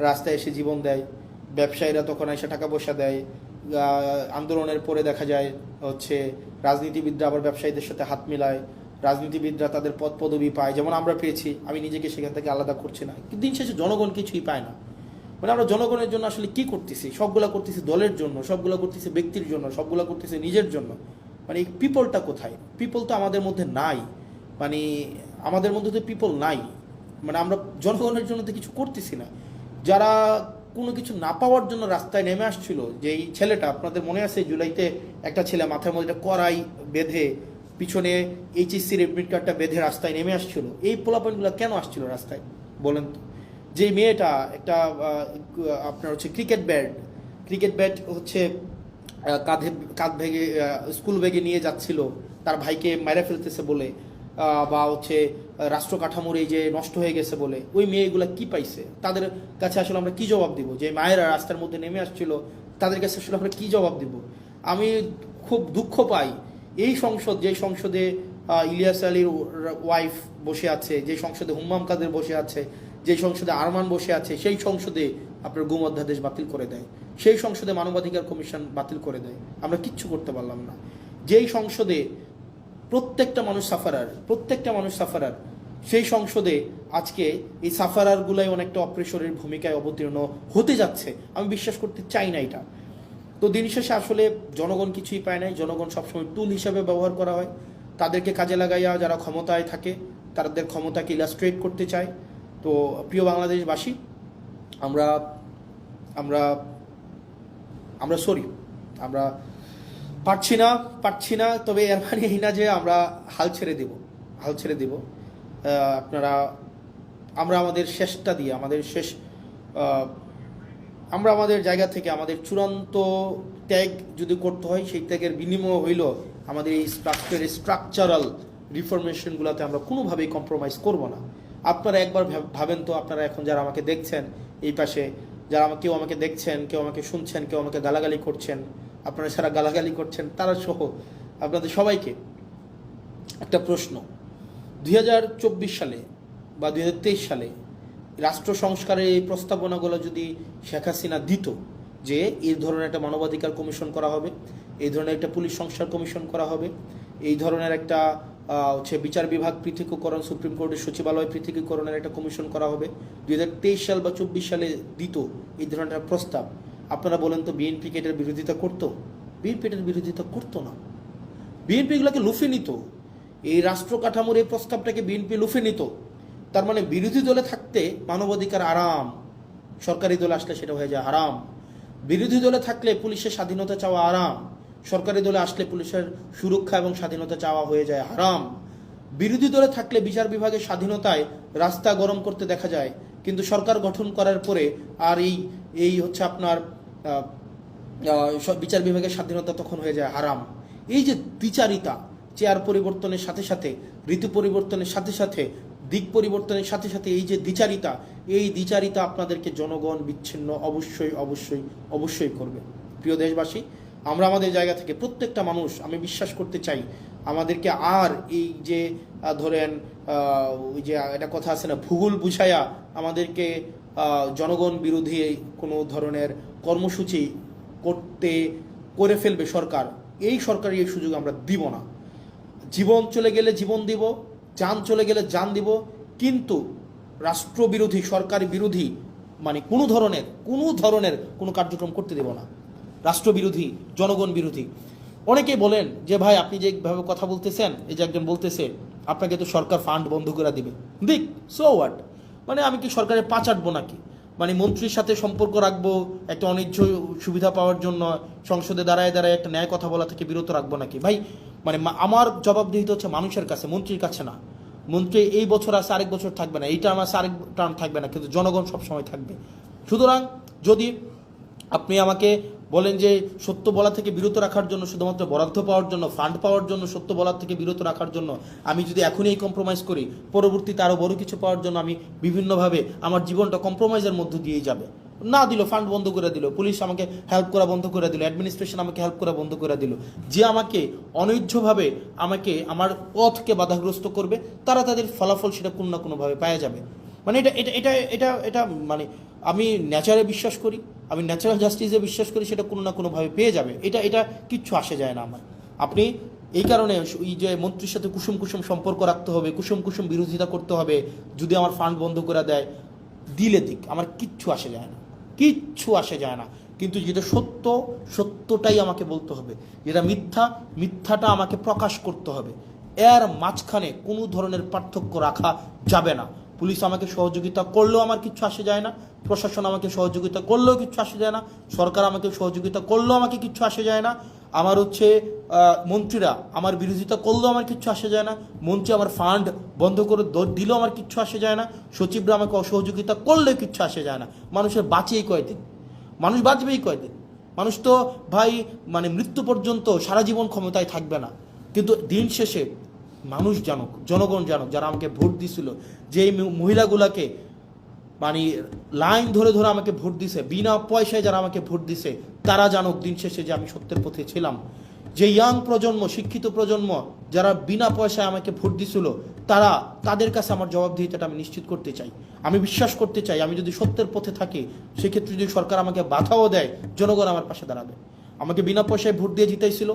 রাস্তায় এসে জীবন দেয়, ব্যবসায়ীরা তখন এসে টাকা পয়সা দেয়, আন্দোলনের পরে দেখা যায় হচ্ছে রাজনীতিবিদরা আবার ব্যবসায়ীদের সাথে হাত মিলায়, রাজনীতিবিদরা তাদের পদ পদবি পায়, যেমন আমরা পেয়েছি। আমি নিজেকে সেখান থেকে আলাদা করছি না, কিন্তু দিন শেষে জনগণ কিছুই পায় না। মানে আমরা জনগণের জন্য আসলে কি করতেছি? সবগুলা করতেছি দলের জন্য, সবগুলা করতেছি ব্যক্তির জন্য, সবগুলা করতেছি নিজের জন্য। মানে এই পিপলটা কোথায়? পিপল তো আমাদের মধ্যে নাই, মানে আমাদের মধ্যে তো পিপল নাই। মানে আমরা জনগণের জন্য তো কিছু করতেছি না। যারা কোনো কিছু না পাওয়ার জন্য রাস্তায় নেমে আসছিল, যে এই ছেলেটা, আপনাদের মনে আছে জুলাইতে একটা ছেলে মাথার মধ্যে একটা কড়াই বেঁধে পিছনে এইচএসসির এডমিট কার্ডটা বেঁধে রাস্তায় নেমে আসছিল, এই পোলাপয়েন্টগুলো কেন আসছিল রাস্তায় বলেন তো? যে মেয়েটা একটা আপনার হচ্ছে ক্রিকেট ব্যাট হচ্ছে কাঁধ ভেঙে স্কুল ব্যাগে নিয়ে যাচ্ছিল, তার ভাইকে মেরে ফেলতেছে বলে, বা হচ্ছে রাষ্ট্র কাঠামোর এই যে নষ্ট হয়ে গেছে বলে, ওই মেয়েগুলা কি পাইছে? তাদের কাছে আসলে আমরা কি জবাব দিব? যে মায়েরা রাস্তার মধ্যে নেমে আসছিল, তাদের কাছে আসলে আমরা কি জবাব দিব? আমি খুব দুঃখ পাই এই সংসদ, যে সংসদে ইলিয়াস আলীর ওয়াইফ বসে আছে, যে সংসদে হুম্মাম কাদের বসে আছে, যে সংসদে আরমান বসে আছে, সেই সংসদে আপনার গুম অধ্যাদেশ বাতিল করে দেয়, সেই সংসদে মানবাধিকার কমিশন বাতিল করে দেয়। আমরা কিচ্ছু করতে পারলাম না। যেই সংসদে প্রত্যেকটা মানুষ সাফারার, সেই সংসদে আজকে এই সাফারারগুলাই অনেকটা অপ্রেশরের ভূমিকায় অবতীর্ণ হতে যাচ্ছে। আমি বিশ্বাস করতে চাই না এটা। তো দিন শেষে আসলে জনগণ কিছুই পায় নাই, জনগণ সবসময় টুল হিসাবে ব্যবহার করা হয়। তাদেরকে কাজে লাগাইয়া যারা ক্ষমতায় থাকে তাদের ক্ষমতাকে ইলাস্ট্রেট করতে চায়। তো প্রিয় বাংলাদেশবাসী, আমরা আমরা আমরা সরি, আমরা পারছি না। তবে এর মানে এই না যে আমরা হাল ছেড়ে দেব। আমরা আমাদের শেষটা দিয়ে, আমরা আমাদের জায়গা থেকে আমাদের চূড়ান্ত ত্যাগ যদি করতে হয়, সেই ত্যাগের বিনিময় হইল আমাদের এই স্ট্রাকচারাল রিফরমেশনগুলোতে আমরা কোনোভাবেই কম্প্রোমাইজ করব না। আপনারা একবার ভাবেন তো, আপনারা এখন যারা আমাকে দেখছেন এই পাশে, যারা কেউ আমাকে দেখছেন, কেউ আমাকে শুনছেন, কেউ আমাকে গালাগালি করছেন, আপনারা যারা গালাগালি করছেন তারা সহ আপনাদের সবাইকে একটা প্রশ্ন। 2024 সালে বা 2023 সালে রাষ্ট্র সংস্কারের এই প্রস্তাবনাগুলো যদি শেখ হাসিনা দিত, যে এই ধরনের একটা মানবাধিকার কমিশন করা হবে, এই ধরনের একটা পুলিশ সংস্কার কমিশন করা হবে, এই ধরনের একটা হচ্ছে বিচার বিভাগ পৃথকীকরণ, সুপ্রিম কোর্টের সচিবালয় পৃথকীকরণের একটা কমিশন করা হবে, 2023 সাল বা 24 সালে দিত এই ধরনের একটা প্রস্তাব, আপনারা বলেন তো বিএনপি এটার বিরোধিতা করতো? বিএনপি এটার বিরোধিতা করতো না। বিএনপি এগুলোকে লুফে নিত, এই রাষ্ট্র কাঠামোর এই প্রস্তাবটাকে বিএনপি লুফে নিত। তার মানে বিরোধী দলে থাকতে মানবাধিকার আরাম, সরকারি দলে আসলে সেটা হয়ে যায় হারাম। বিরোধী দলে থাকলে পুলিশের স্বাধীনতা চাওয়া আরাম, সরকারি দলে আসলে পুলিশের সুরক্ষা এবং স্বাধীনতা চাওয়া হয়ে যায় হারাম। বিরোধী দলে থাকলে বিচার বিভাগের স্বাধীনতায় রাস্তা গরম করতে দেখা যায়, কিন্তু সরকার গঠন করার পরে আর এই হচ্ছে আপনার বিচার বিভাগের স্বাধীনতা তখন হয়ে যায় হারাম। এই যে দ্বিচারিতা, চেয়ার পরিবর্তনের সাথে সাথে, ঋতু পরিবর্তনের সাথে সাথে, দিক পরিবর্তনের সাথে সাথে এই যে দ্বিচারিতা আপনাদেরকে জনগণ বিচ্ছিন্ন অবশ্যই করবে। প্রিয় দেশবাসী, আমরা আমাদের জায়গা থেকে প্রত্যেকটা মানুষ, আমি বিশ্বাস করতে চাই আমাদেরকে আর এই যে ধরেন ওই যে একটা কথা আছে না, ভূগোল বুঝায়া আমাদেরকে জনগণ বিরোধী কোনো ধরনের কর্মসূচি করে ফেলবে সরকার, এই সরকারের এই সুযোগ আমরা দিব না। জীবন চলে গেলে জীবন দিব, যান চলে গেলে যান দিব, কিন্তু রাষ্ট্রবিরোধী, সরকার বিরোধী মানে কোনো ধরনের কোনো কার্যক্রম করতে দেব না। রাষ্ট্রবিরোধী, জনগণ বিরোধী। অনেকেই বলেন যে ভাই আপনি যেভাবে কথা বলতেছেন, এই যে একজন বলতেছে আপনাকে তো সরকার ফান্ড বন্ধ করে দিবে, দিক, সো হোয়াট? মানে আমি কি সরকারের পা চাটবো নাকি? মানে মন্ত্রীর সাথে সম্পর্ক রাখবো একটা অনিচ্ছ সুবিধা পাওয়ার জন্য, সংসদে দাঁড়ায় একটা ন্যায় কথা বলা থেকে বিরত রাখবো নাকি? ভাই মানে আমার জবাবদিহিতা হচ্ছে মানুষের কাছে, মন্ত্রীর কাছে না। মন্ত্রী এই বছর আছে, আরেক বছর থাকবে না, এই টার্ম আছে, আরেক টার্ম থাকবে না, কিন্তু জনগণ সবসময় থাকবে। সুতরাং যদি আপনি আমাকে বলেন যে সত্য বলা থেকে বিরত রাখার জন্য, শুধুমাত্র বরাদ্দ পাওয়ার জন্য, ফান্ড পাওয়ার জন্য, সত্য বলার থেকে বিরত রাখার জন্য আমি যদি এখনই এই কম্প্রোমাইজ করি, পরবর্তীতে আরও বড় কিছু পাওয়ার জন্য আমি বিভিন্নভাবে আমার জীবনটা কম্প্রোমাইজের মধ্য দিয়েই যাবে। না দিল, ফান্ড বন্ধ করে দিল, পুলিশ আমাকে হেল্প করা বন্ধ করে দিল, অ্যাডমিনিস্ট্রেশন আমাকে হেল্প করা বন্ধ করে দিল, যে আমাকে অনৈধ্যভাবে আমাকে আমার পথকে বাধাগ্রস্ত করবে, তারা তাদের ফলাফল সেটা কোনো না কোনোভাবে পাওয়া যাবে। মানে এটা মানে আমি ন্যাচারে বিশ্বাস করি, আমি ন্যাচারাল জাস্টিসে বিশ্বাস করি, সেটা কোনো না কোনোভাবে পেয়ে যাবে। এটা এটা কিচ্ছু আসে যায় না আমার। আপনি এই কারণে এই যে মন্ত্রীর সাথে কুসুম কুসুম সম্পর্ক রাখতে হবে, কুসুম কুসুম বিরোধিতা করতে হবে, যদি আমার ফান্ড বন্ধ করে দেয় দিলে দিক, আমার কিচ্ছু আসে যায় না, কিচ্ছু আসে যায় না। কিন্তু যেটা সত্য, সত্যটাই আমাকে বলতে হবে, যেটা মিথ্যা, মিথ্যাটা আমাকে প্রকাশ করতে হবে। এর মাঝখানে কোনো ধরনের পার্থক্য রাখা যাবে না। পুলিশ আমাকে সহযোগিতা করলেও আমার কিচ্ছু আসে যায় না, প্রশাসন আমাকে সহযোগিতা করলেও কিচ্ছু আসে যায় না, সরকার আমাকে সহযোগিতা করলেও আমাকে কিচ্ছু আসে যায় না, আমার হচ্ছে মন্ত্রীরা আমার বিরোধিতা করলেও আমার কিচ্ছু আসে যায় না, মন্ত্রী আমার ফান্ড বন্ধ করে দিলেও আমার কিচ্ছু আসে যায় না, সচিবরা আমাকে অসহযোগিতা করলেও কিচ্ছু আসে যায় না। মানুষের বাঁচেই কয়দিন, মানুষ বাঁচবেই কয়দিন, মানুষ তো ভাই মানে মৃত্যু পর্যন্ত সারা জীবন ক্ষমতায় থাকবে না। কিন্তু দিন শেষে মানুষ জানুক, জনগণ জানুক, যারা আমাকে ভোট দিছিল, যে মহিলাগুলাকে মানে লাইন ধরে ধরে আমাকে ভোট দিছে, বিনা পয়সায় যারা আমাকে ভোট দিছে, তারা জানুক দিন শেষে যে আমি সত্যের পথে ছিলাম। যে ইয়াং প্রজন্ম, শিক্ষিত প্রজন্ম যারা বিনা পয়সায় আমাকে ভোট দিছিল, তাদের কাছে আমার জবাবদিহিতাটা আমি নিশ্চিত করতে চাই। আমি বিশ্বাস করতে চাই, আমি যদি সত্যের পথে থাকি, সেক্ষেত্রে যদি সরকার আমাকে বাধাও দেয়, জনগণ আমার পাশে দাঁড়াবে। আমাকে বিনা পয়সায় ভোট দিয়ে জিতাইছিল,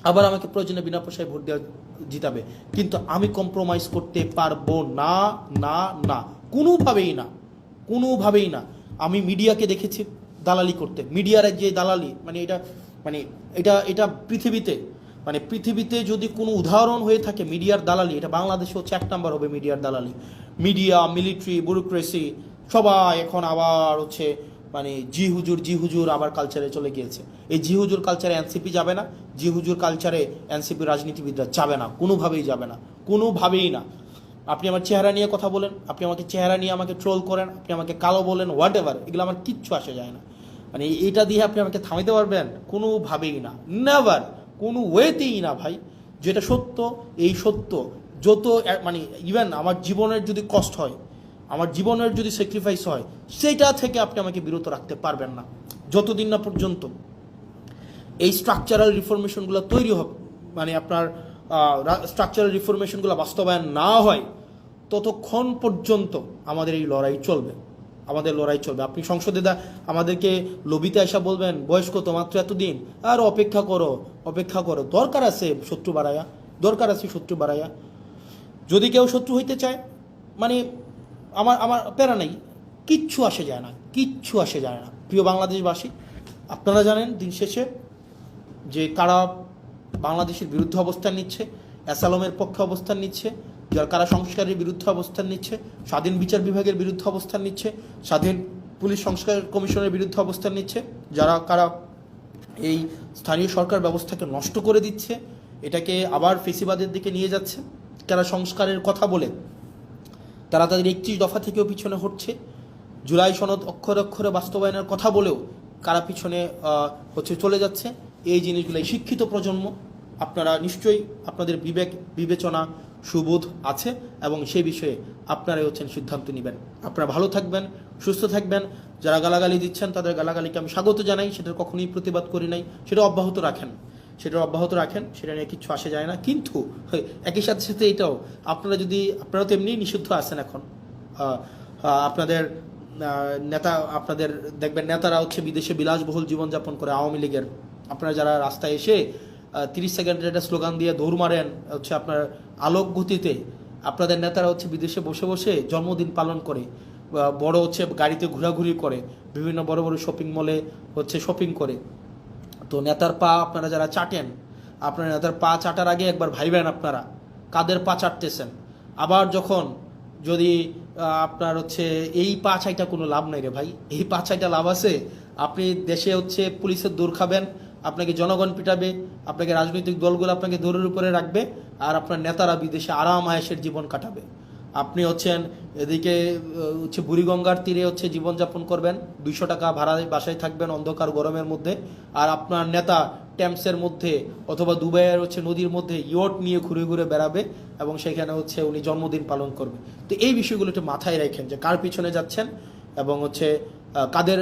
আবার আমাকে প্রয়োজনে বিনা পয়সায় ভোট দেওয়া জিতাবে, কিন্তু আমি কম্প্রোমাইজ করতে পারবো না, না না, কোনোভাবেই না, কোনোভাবেই না। আমি মিডিয়াকে দেখেছি দালালি করতে, মিডিয়ার যে দালালি, মানে এটা পৃথিবীতে যদি কোনো উদাহরণ হয়ে থাকে মিডিয়ার দালালি, এটা বাংলাদেশে হচ্ছে 1 নাম্বার হবে মিডিয়ার দালালি। মিডিয়া, মিলিটারি, ব্যুরোক্রেসি সবাই এখন আবার হচ্ছে মানে জি হুজুর আবার কালচারে চলে গিয়েছে। এই জি হুজুর কালচারে এনসিপি যাবে না, জি হুজুর কালচারে এনসিপি রাজনীতিবিদরা যাবে না, কোনোভাবেই যাবে না, কোনোভাবেই না। আপনি আমার চেহারা নিয়ে কথা বলেন, আপনি আমাকে চেহারা নিয়ে আমাকে ট্রোল করেন, আপনি আমাকে কালো বলেন, হোয়াট এভার, এগুলো আমার কিচ্ছু আসে যায় না। মানে এটা দিয়ে আপনি আমাকে থামাইতে পারবেন? কোনোভাবেই না, নেভার, কোনো ওয়েতেই না ভাই। যেটা সত্য, এই সত্য যত মানে ইভেন আমার জীবনের যদি কষ্ট হয়, আমার জীবনের যদি স্যাক্রিফাইস হয়, সেইটা থেকে আপনি আমাকে বিরত রাখতে পারবেন না, যতদিন না পর্যন্ত এই স্ট্রাকচারাল রিফরমেশনগুলো তৈরি হবে, মানে আপনার স্ট্রাকচারাল রিফরমেশনগুলো বাস্তবায়ন না হয়, ততক্ষণ পর্যন্ত আমাদের এই লড়াই চলবে, আমাদের লড়াই চলবে। আপনি সংসদে আমাদেরকে লবিতে আসা বলবেন বয়স কত, মাত্র এতদিন, আর অপেক্ষা করো, অপেক্ষা করো, দরকার আছে শত্রু বাড়াইয়া, দরকার আছে শত্রু বাড়াইয়া। যদি কেউ শত্রু হইতে চায়, মানে আমার প্যারা নেই, কিচ্ছু আসে যায় না, কিচ্ছু আসে যায় না। প্রিয় বাংলাদেশবাসী, আপনারা জানেন দিন শেষে যে কারা বাংলাদেশের বিরুদ্ধে অবস্থান নিচ্ছে, অ্যাসালমের পক্ষে অবস্থান নিচ্ছে, যারা কারা সংস্কারের বিরুদ্ধে অবস্থান নিচ্ছে, স্বাধীন বিচার বিভাগের বিরুদ্ধে অবস্থান নিচ্ছে, স্বাধীন পুলিশ সংস্কার কমিশনের বিরুদ্ধে অবস্থান নিচ্ছে, কারা এই স্থানীয় সরকার ব্যবস্থাকে নষ্ট করে দিচ্ছে, এটাকে আবার ফেসিবাদের দিকে নিয়ে যাচ্ছে, কারা সংস্কারের কথা বলে তারা তাদের 31 দফা থেকেও পিছনে হটছে, জুলাই সনদ অক্ষরে অক্ষরে বাস্তবায়নের কথা বলেও কারা পিছনে হচ্ছে চলে যাচ্ছে। এই জিনিসগুলোই শিক্ষিত প্রজন্ম, আপনারা নিশ্চয়ই আপনাদের বিবেচনা সুবোধ আছে এবং সেই বিষয়ে আপনারাই হচ্ছেন সিদ্ধান্ত নেবেন। আপনারা ভালো থাকবেন, সুস্থ থাকবেন। যারা গালাগালি দিচ্ছেন তাদের গালাগালিকে আমি স্বাগত জানাই, সেটার কখনোই প্রতিবাদ করি নাই, সেটা অব্যাহত রাখেন, সেটা নিয়ে কিচ্ছু আসে যায় না। কিন্তু একই সাথে সাথে এটাও আপনারা তো এমনি নিষিদ্ধ আছেন এখন, আপনাদের আপনাদের দেখবেন নেতারা হচ্ছে বিদেশে বিলাসবহুল জীবনযাপন করে, আওয়ামী লীগের। আপনারা যারা রাস্তায় এসে 30 সেকেন্ডের একটা স্লোগান দিয়ে দৌড় মারেন হচ্ছে আপনার আলোক গতিতে, আপনাদের নেতারা হচ্ছে বিদেশে বসে বসে জন্মদিন পালন করে, বড় হচ্ছে গাড়িতে ঘোরাঘুরি করে, বিভিন্ন বড় বড় শপিং মলে হচ্ছে শপিং করে। তো নেতার পা আপনারা যারা চাটেন, আপনার নেতার পা চাটার আগে একবার ভাইবেন আপনারা কাদের পা চাটতেছেন। আবার যখন যদি আপনার হচ্ছে এই পা চাইটা কোনো লাভ নাই রে ভাই, এই পা চাইটা লাভ আছে। আপনি দেশে হচ্ছে পুলিশের দৌড় খাবেন, আপনাকে জনগণ পিটাবে, আপনাকে রাজনৈতিক দলগুলো আপনাকে দৌড়ের উপরে রাখবে, আর আপনার নেতারা বিদেশে আরাম আয়েশের জীবন কাটাবে। আপনি হচ্ছেন এদিকে হচ্ছে বুড়িগঙ্গার তীরে হচ্ছে জীবনযাপন করবেন, 200 টাকা ভাড়ায় বাসায় থাকবেন অন্ধকার গরমের মধ্যে, আর আপনার নেতা ট্যাম্পসের মধ্যে অথবা দুবাইয়ের হচ্ছে নদীর মধ্যে ইয়ট নিয়ে ঘুরে ঘুরে বেড়াবে এবং সেখানে হচ্ছে উনি জন্মদিন পালন করবে। তো এই বিষয়গুলো একটু মাথায় রাখেন যে কার পিছনে যাচ্ছেন এবং হচ্ছে কাদের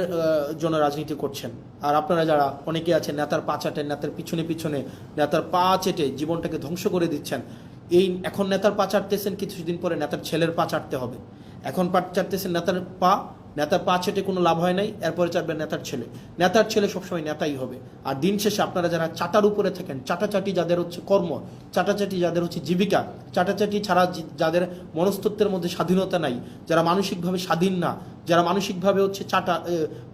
জন্য রাজনীতি করছেন। আর আপনারা যারা অনেকে আছেন নেতার পা চাটেন, নেতার পিছনে পিছনে নেতার পা চেটে জীবনটাকে ধ্বংস করে দিচ্ছেন। এখন নেতার পা চাটতেছেন, কিছুদিন পরে নেতার ছেলের পা চাটতে হবে। এখন পা চাটতেছেন নেতার পা, নেতার পা চেটে কোনো লাভ হয় নাই, এরপরে চাটবেন নেতার ছেলে। নেতার ছেলে সবসময় নেতাই হবে। আর দিন শেষে আপনারা যারা চাটার উপরে থাকেন, চাটাচাটি যাদের হচ্ছে কর্ম, চাটাচাটি যাদের হচ্ছে জীবিকা, চাটাচাটি ছাড়া যাদের মনস্তত্ত্বের মধ্যে স্বাধীনতা নাই, যারা মানসিকভাবে স্বাধীন না, যারা মানসিকভাবে হচ্ছে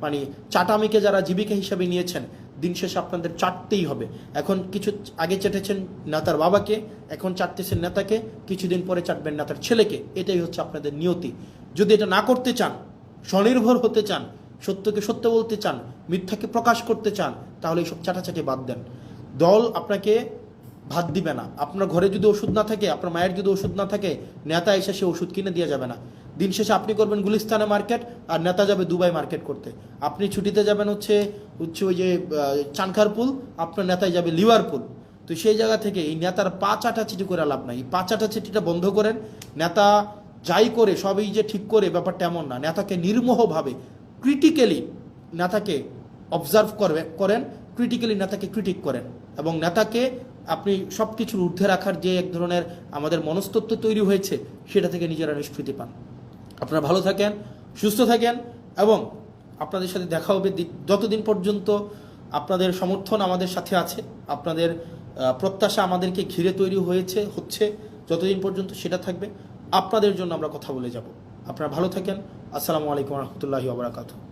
মানে চাটামিকে যারা জীবিকা হিসাবে নিয়েছেন, দিন শেষে আপনাদের চাটতেই হবে। এখন কিছু আগে চেটেছেন নেতার বাবাকে, এখন চাটতেছেন নেতাকে, কিছুদিন পরে চাটবেন নেতার ছেলেকে। এটাই হচ্ছে আপনাদের নিয়তি। যদি এটা না করতে চান, স্বনির্ভর হতে চান, সত্যকে সত্য বলতে চান, মিথ্যাকে প্রকাশ করতে চান, তাহলে এইসব চাটাচাটি বাদ দেন। দল আপনাকে ভাত দিবে না। আপনার ঘরে যদি ওষুধ না থাকে, আপনার মায়ের যদি ওষুধ না থাকে, নেতা এসে সে ওষুধ কিনে দিয়ে যাবে না। দিন শেষে আপনি করবেন গুলিস্তানে মার্কেট, আর নেতা যাবে দুবাই মার্কেট করতে। আপনি ছুটিতে যাবেন হচ্ছে ওই যে চানখারপুল, আপনার নেতায় যাবে লিভারপুল। তো সেই জায়গা থেকে এই নেতার পা চাটাচিটি করে লাভ নাই। এই পা চাটাচিটিটা বন্ধ করেন। নেতা যাই করে সবই যে ঠিক করে, ব্যাপারটা এমন না। নেতাকে নির্মোহভাবে ক্রিটিক্যালি নেতাকে অবজার্ভ করেন, ক্রিটিক্যালি নেতাকে ক্রিটিক করেন, এবং নেতাকে আপনি সব কিছুর ঊর্ধ্বে রাখার যে এক ধরনের আমাদের মনস্তত্ত্ব তৈরি হয়েছে, সেটা থেকে নিজেরা নিষ্কৃতি পান। আপনারা ভালো থাকেন, সুস্থ থাকেন, এবং আপনাদের সাথে দেখা হবে যতদিন পর্যন্ত আপনাদের সমর্থন আমাদের সাথে আছে, আপনাদের প্রত্যাশা আমাদেরকে ঘিরে তৈরি হচ্ছে, যতদিন পর্যন্ত সেটা থাকবে, আপনাদের জন্য আমরা কথা বলে যাব। আপনারা ভালো থাকেন। আসসালামু আলাইকুম রহমতুল্লাহি ওয়া বারাকাতুহু।